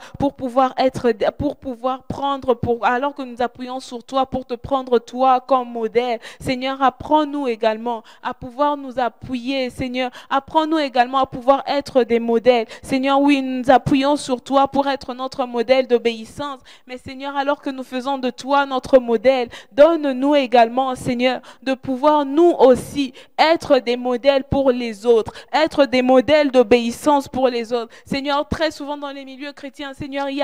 alors que nous appuyons sur toi pour te prendre toi comme modèle. Seigneur, apprends-nous également à pouvoir nous appuyer, Seigneur. Apprends-nous également à pouvoir être des modèles. Seigneur, oui, nous nous appuyons sur toi pour être notre modèle d'obéissance. Mais Seigneur, alors que nous faisons de toi notre modèle, donne-nous également, Seigneur, de pouvoir nous aussi être des modèles pour les autres, être des modèles d'obéissance pour les autres. Seigneur, très souvent dans les milieux chrétiens, Seigneur, il n'y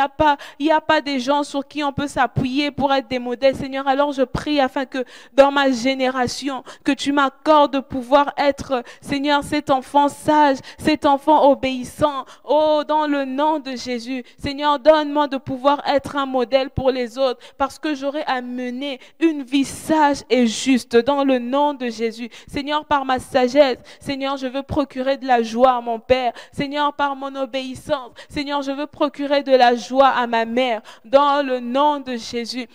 a pas des gens sur qui on peut s'appuyer pour être des modèles. Seigneur, alors je prie afin que dans ma génération, que tu m'accordes de pouvoir être, Seigneur, cet enfant sage, cet enfant obéissant. Oh, dans le nom de Jésus, Seigneur, donne-moi de pouvoir être un modèle pour les autres, parce que j'aurai à mener une vie sage et juste dans le nom de Jésus. Seigneur, par ma sagesse, Seigneur, je veux procurer de la joie à mon Père. Seigneur, par mon obéissance, Seigneur, je veux procurer de la joie à ma mère dans le nom de Jésus.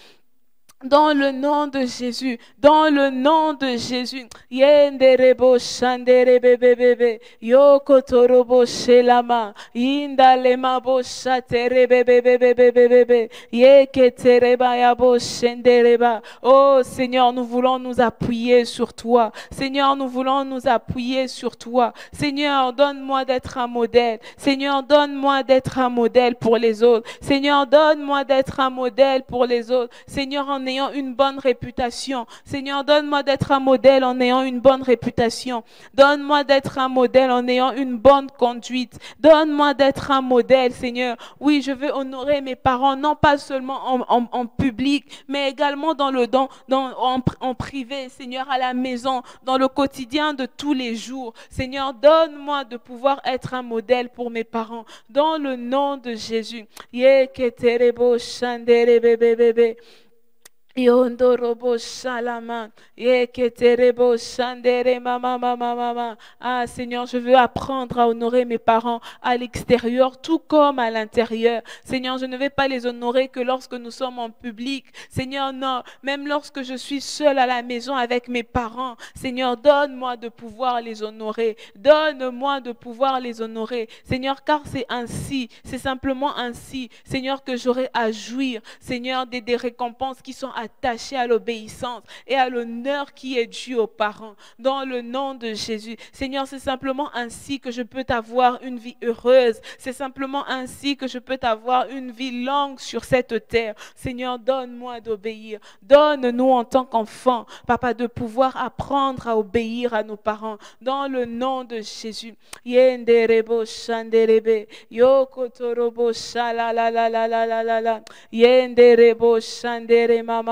Dans le nom de Jésus, dans le nom de Jésus. Yenderebo shandere bebebebe, yokotorobo shelama, indalema bo shatere bebebebebebebe, yeketereba yabo shendereba. Oh Seigneur, nous voulons nous appuyer sur toi. Seigneur, nous voulons nous appuyer sur toi. Seigneur, donne-moi d'être un modèle. Seigneur, donne-moi d'être un modèle pour les autres. Seigneur, donne-moi d'être un modèle pour les autres. Seigneur, en ayant une bonne réputation. Seigneur, donne-moi d'être un modèle en ayant une bonne réputation. Donne-moi d'être un modèle en ayant une bonne conduite. Donne-moi d'être un modèle, Seigneur. Oui, je veux honorer mes parents, non pas seulement en public, mais également en privé, Seigneur, à la maison, dans le quotidien de tous les jours. Seigneur, donne-moi de pouvoir être un modèle pour mes parents. Dans le nom de Jésus. Yeketerebo shandere bebebebe. Yondorobo shalama, yeketerebo shandere mama. Ah Seigneur, je veux apprendre à honorer mes parents à l'extérieur, tout comme à l'intérieur. Seigneur, je ne vais pas les honorer que lorsque nous sommes en public. Seigneur, non, même lorsque je suis seule à la maison avec mes parents. Seigneur, donne-moi de pouvoir les honorer. Donne-moi de pouvoir les honorer. Seigneur, car c'est ainsi, c'est simplement ainsi, Seigneur, que j'aurai à jouir, Seigneur, des récompenses qui sont attachés à l'obéissance et à l'honneur qui est dû aux parents. Dans le nom de Jésus. Seigneur, c'est simplement ainsi que je peux avoir une vie heureuse. C'est simplement ainsi que je peux avoir une vie longue sur cette terre. Seigneur, donne-moi d'obéir. Donne-nous en tant qu'enfants, Papa, de pouvoir apprendre à obéir à nos parents. Dans le nom de Jésus. Yenderebo shanderebe, yokotorobo shalalalalala, yenderebo shandere mama.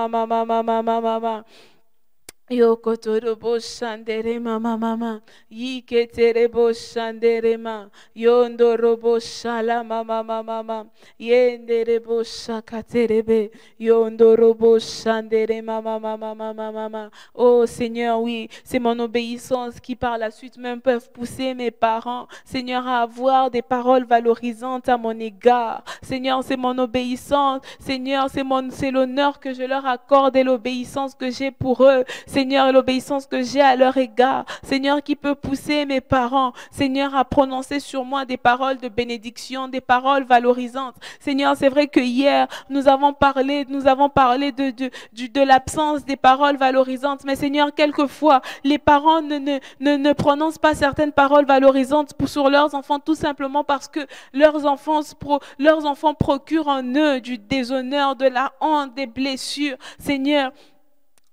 Yokotorobo shandere mama, yiketerebo shandere ma, yondorobo shala mama, yenderebo shakaterebe, yondorobo shandere mama. Oh Seigneur, oui, c'est mon obéissance qui par la suite même peuvent pousser mes parents, Seigneur, à avoir des paroles valorisantes à mon égard. Seigneur, c'est mon obéissance, Seigneur, c'est l'honneur que je leur accorde et l'obéissance que j'ai pour eux. Seigneur, l'obéissance que j'ai à leur égard, Seigneur, qui peut pousser mes parents, Seigneur, à prononcer sur moi des paroles de bénédiction, des paroles valorisantes. Seigneur, c'est vrai que hier, nous avons parlé de l'absence des paroles valorisantes, mais Seigneur, quelquefois, les parents ne prononcent pas certaines paroles valorisantes sur leurs enfants, tout simplement parce que leurs enfants procurent en eux du déshonneur, de la honte, des blessures. Seigneur,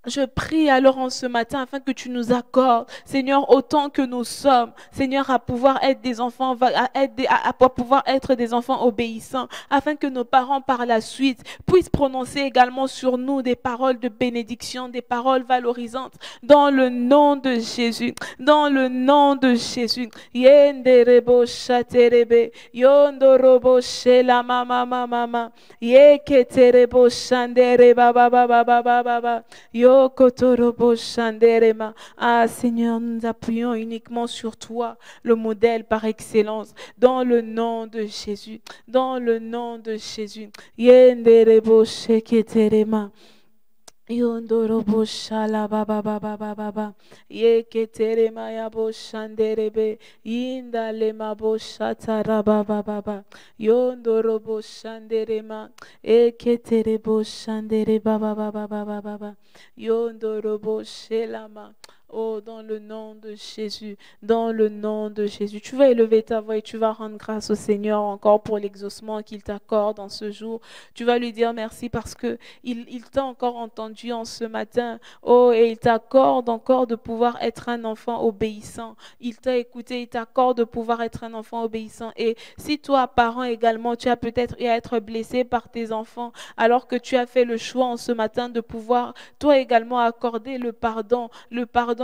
Je prie alors en ce matin afin que tu nous accordes, Seigneur, autant que nous sommes, Seigneur, à pouvoir être des enfants, à pouvoir être des enfants obéissants, afin que nos parents par la suite puissent prononcer également sur nous des paroles de bénédiction, des paroles valorisantes, dans le nom de Jésus, dans le nom de Jésus. Yenderebo shaterebe, yondorobo shela mama mama, yeketerebo shandere baba baba baba baba. Ah Seigneur, nous nous appuyons uniquement sur toi, le modèle par excellence, dans le nom de Jésus, dans le nom de Jésus. Yenderebo sheketerema. Yondorobo shala baba baba baba yeketerema yabo shanderebe indalema bo shatara baba baba yondorobo shanderema eketerebo shandere baba baba baba baba yondorobo shelama. Oh, dans le nom de Jésus, dans le nom de Jésus. Tu vas élever ta voix et tu vas rendre grâce au Seigneur encore pour l'exaucement qu'il t'accorde en ce jour. Tu vas lui dire merci parce que il t'a encore entendu en ce matin. Oh, et il t'accorde encore de pouvoir être un enfant obéissant. Il t'a écouté, il t'accorde de pouvoir être un enfant obéissant. Et si toi, parent également, tu as peut-être eu à être blessé par tes enfants, alors que tu as fait le choix en ce matin de pouvoir, toi également, accorder le pardon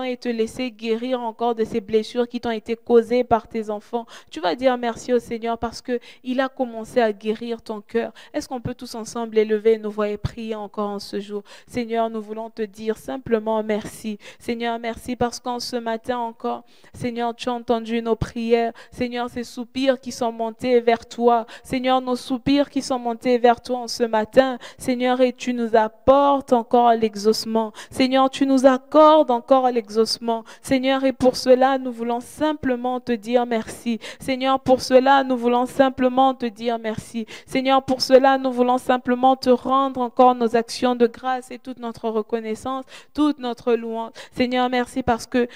et te laisser guérir encore de ces blessures qui t'ont été causées par tes enfants. Tu vas dire merci au Seigneur parce que il a commencé à guérir ton cœur. Est-ce qu'on peut tous ensemble élever nos voix et prier encore en ce jour? Seigneur, nous voulons te dire simplement merci. Seigneur, merci parce qu'en ce matin encore, Seigneur, tu as entendu nos prières. Seigneur, ces soupirs qui sont montés vers toi. Seigneur, nos soupirs qui sont montés vers toi en ce matin. Seigneur, et tu nous apportes encore l'exaucement. Seigneur, tu nous accordes encore l'exaucement. Seigneur, et pour cela, nous voulons simplement te dire merci. Seigneur, pour cela, nous voulons simplement te dire merci. Seigneur, pour cela, nous voulons simplement te rendre encore nos actions de grâce et toute notre reconnaissance, toute notre louange. Seigneur, merci parce que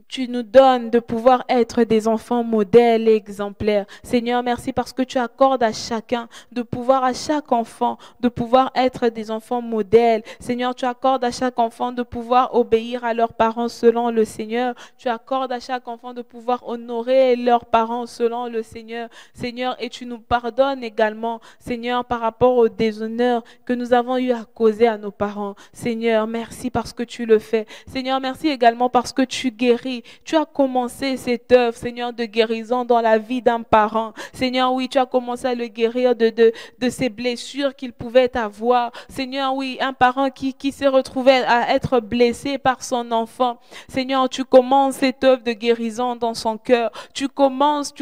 tu nous donnes de pouvoir être des enfants modèles et exemplaires. Seigneur, merci parce que tu accordes à chacun de pouvoir, à chaque enfant, de pouvoir être des enfants modèles. Seigneur, tu accordes à chaque enfant de pouvoir obéir à leurs parents selon le Seigneur. Tu accordes à chaque enfant de pouvoir honorer leurs parents selon le Seigneur. Seigneur, et tu nous pardonnes également, Seigneur, par rapport au déshonneur que nous avons eu à causer à nos parents. Seigneur, merci parce que tu le fais. Seigneur, merci également parce que tu guéris. Tu as commencé cette œuvre, Seigneur, de guérison dans la vie d'un parent. Seigneur, oui, tu as commencé à le guérir de ces blessures qu'il pouvait avoir. Seigneur, oui, un parent qui s'est retrouvé à être blessé par son enfant. Seigneur, tu commences cette œuvre de guérison dans son cœur. Tu commences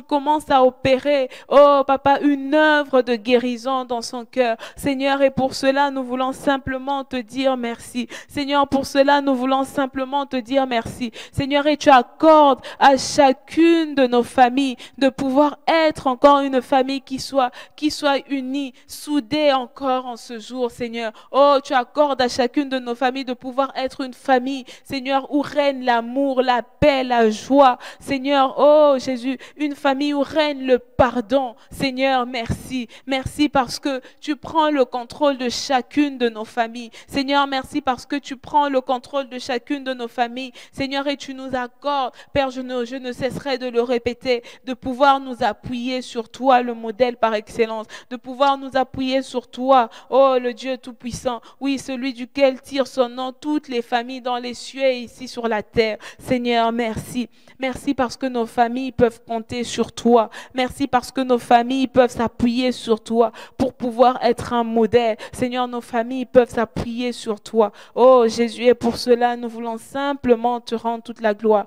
à opérer, oh papa, une œuvre de guérison dans son cœur. Seigneur, et pour cela, nous voulons simplement te dire merci. Seigneur, pour cela, nous voulons simplement te dire merci. Seigneur, et tu accordes à chacune de nos familles de pouvoir être encore une famille qui soit unie, soudée encore en ce jour, Seigneur. Oh, tu accordes à chacune de nos familles de pouvoir être une famille, Seigneur, où règne l'amour, la paix, la joie. Seigneur, oh Jésus, une famille où règne le pardon. Seigneur, merci. Merci parce que tu prends le contrôle de chacune de nos familles. Seigneur, merci parce que tu prends le contrôle de chacune de nos familles. Seigneur, et tu nous accordes, Père, je ne cesserai de le répéter, de pouvoir nous appuyer sur toi, le modèle par excellence, de pouvoir nous appuyer sur toi, oh le Dieu Tout-Puissant, oui, celui duquel tire son nom toutes les familles dans les cieux et ici sur la terre. Seigneur, merci. Merci parce que nos familles peuvent compter sur toi. Merci parce que nos familles peuvent s'appuyer sur toi pour pouvoir être un modèle. Seigneur, nos familles peuvent s'appuyer sur toi. Oh Jésus, et pour cela, nous voulons simplement te rendre toute la gloire.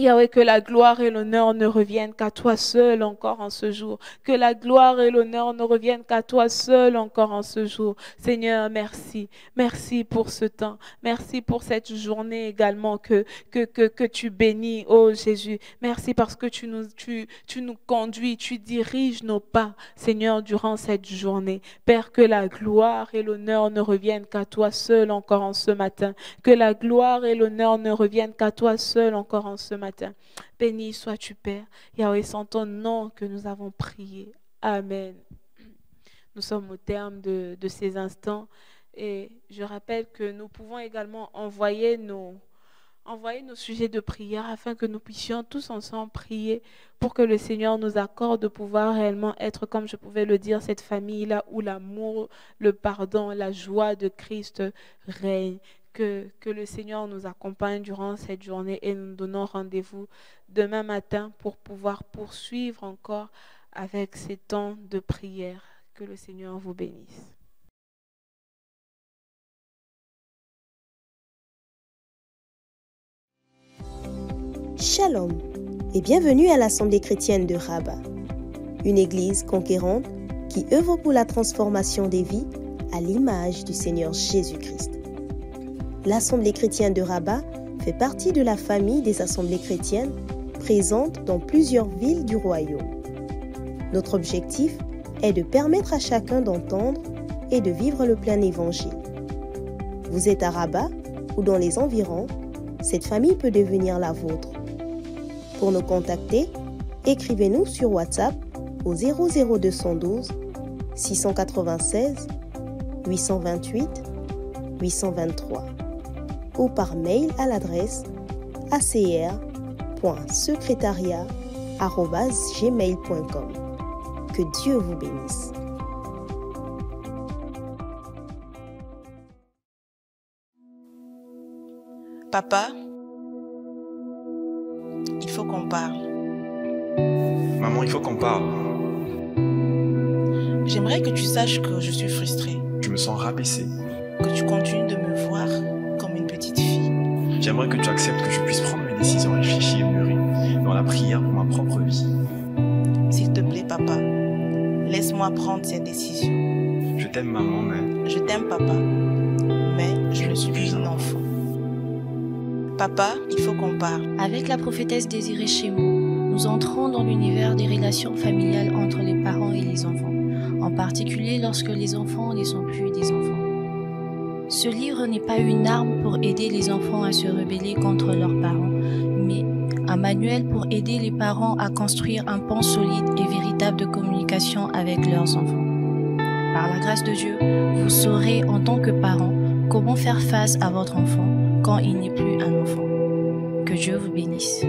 Yahweh, que la gloire et l'honneur ne reviennent qu'à toi seul encore en ce jour. Que la gloire et l'honneur ne reviennent qu'à toi seul encore en ce jour. Seigneur, merci. Merci pour ce temps. Merci pour cette journée également que tu bénis, oh Jésus. Merci parce que tu nous conduis, tu diriges nos pas, Seigneur, durant cette journée. Père, que la gloire et l'honneur ne reviennent qu'à toi seul encore en ce matin. Que la gloire et l'honneur ne reviennent qu'à toi seul encore en ce matin. Béni sois-tu, Père. Yahweh, c'est en ton nom que nous avons prié. Amen. Nous sommes au terme de ces instants Et je rappelle que nous pouvons également envoyer nos sujets de prière afin que nous puissions tous ensemble prier pour que le Seigneur nous accorde de pouvoir réellement être, comme je pouvais le dire, cette famille-là où l'amour, le pardon, la joie de Christ règne. Que le Seigneur nous accompagne durant cette journée et nous donnons rendez-vous demain matin pour pouvoir poursuivre encore avec ces temps de prière. Que le Seigneur vous bénisse. Shalom et bienvenue à l'Assemblée chrétienne de Rabat, une église conquérante qui œuvre pour la transformation des vies à l'image du Seigneur Jésus-Christ. L'Assemblée chrétienne de Rabat fait partie de la famille des assemblées chrétiennes présentes dans plusieurs villes du royaume. Notre objectif est de permettre à chacun d'entendre et de vivre le plein évangile. Vous êtes à Rabat ou dans les environs, cette famille peut devenir la vôtre. Pour nous contacter, écrivez-nous sur WhatsApp au 00212 696 828 823 ou par mail à l'adresse acr.secretariat@gmail.com. Que Dieu vous bénisse. Papa, il faut qu'on parle. Maman, il faut qu'on parle. J'aimerais que tu saches que je suis frustrée, Je me sens rabaissé. que tu continues de me voir comme une petite fille. J'aimerais que tu acceptes que je puisse prendre mes décisions réfléchies et mûries dans la prière pour ma propre vie. S'il te plaît, papa, laisse-moi prendre cette décision. Je t'aime, maman, mais Je t'aime, papa, mais je ne suis plus un enfant. Papa, il faut qu'on parle. Avec la prophétesse Désirée Chémeau, nous entrons dans l'univers des relations familiales entre les parents et les enfants, en particulier lorsque les enfants ne sont plus des enfants. Ce livre n'est pas une arme pour aider les enfants à se rebeller contre leurs parents, mais un manuel pour aider les parents à construire un pont solide et véritable de communication avec leurs enfants. Par la grâce de Dieu, vous saurez en tant que parent comment faire face à votre enfant quand il n'est plus un enfant. Que Dieu vous bénisse.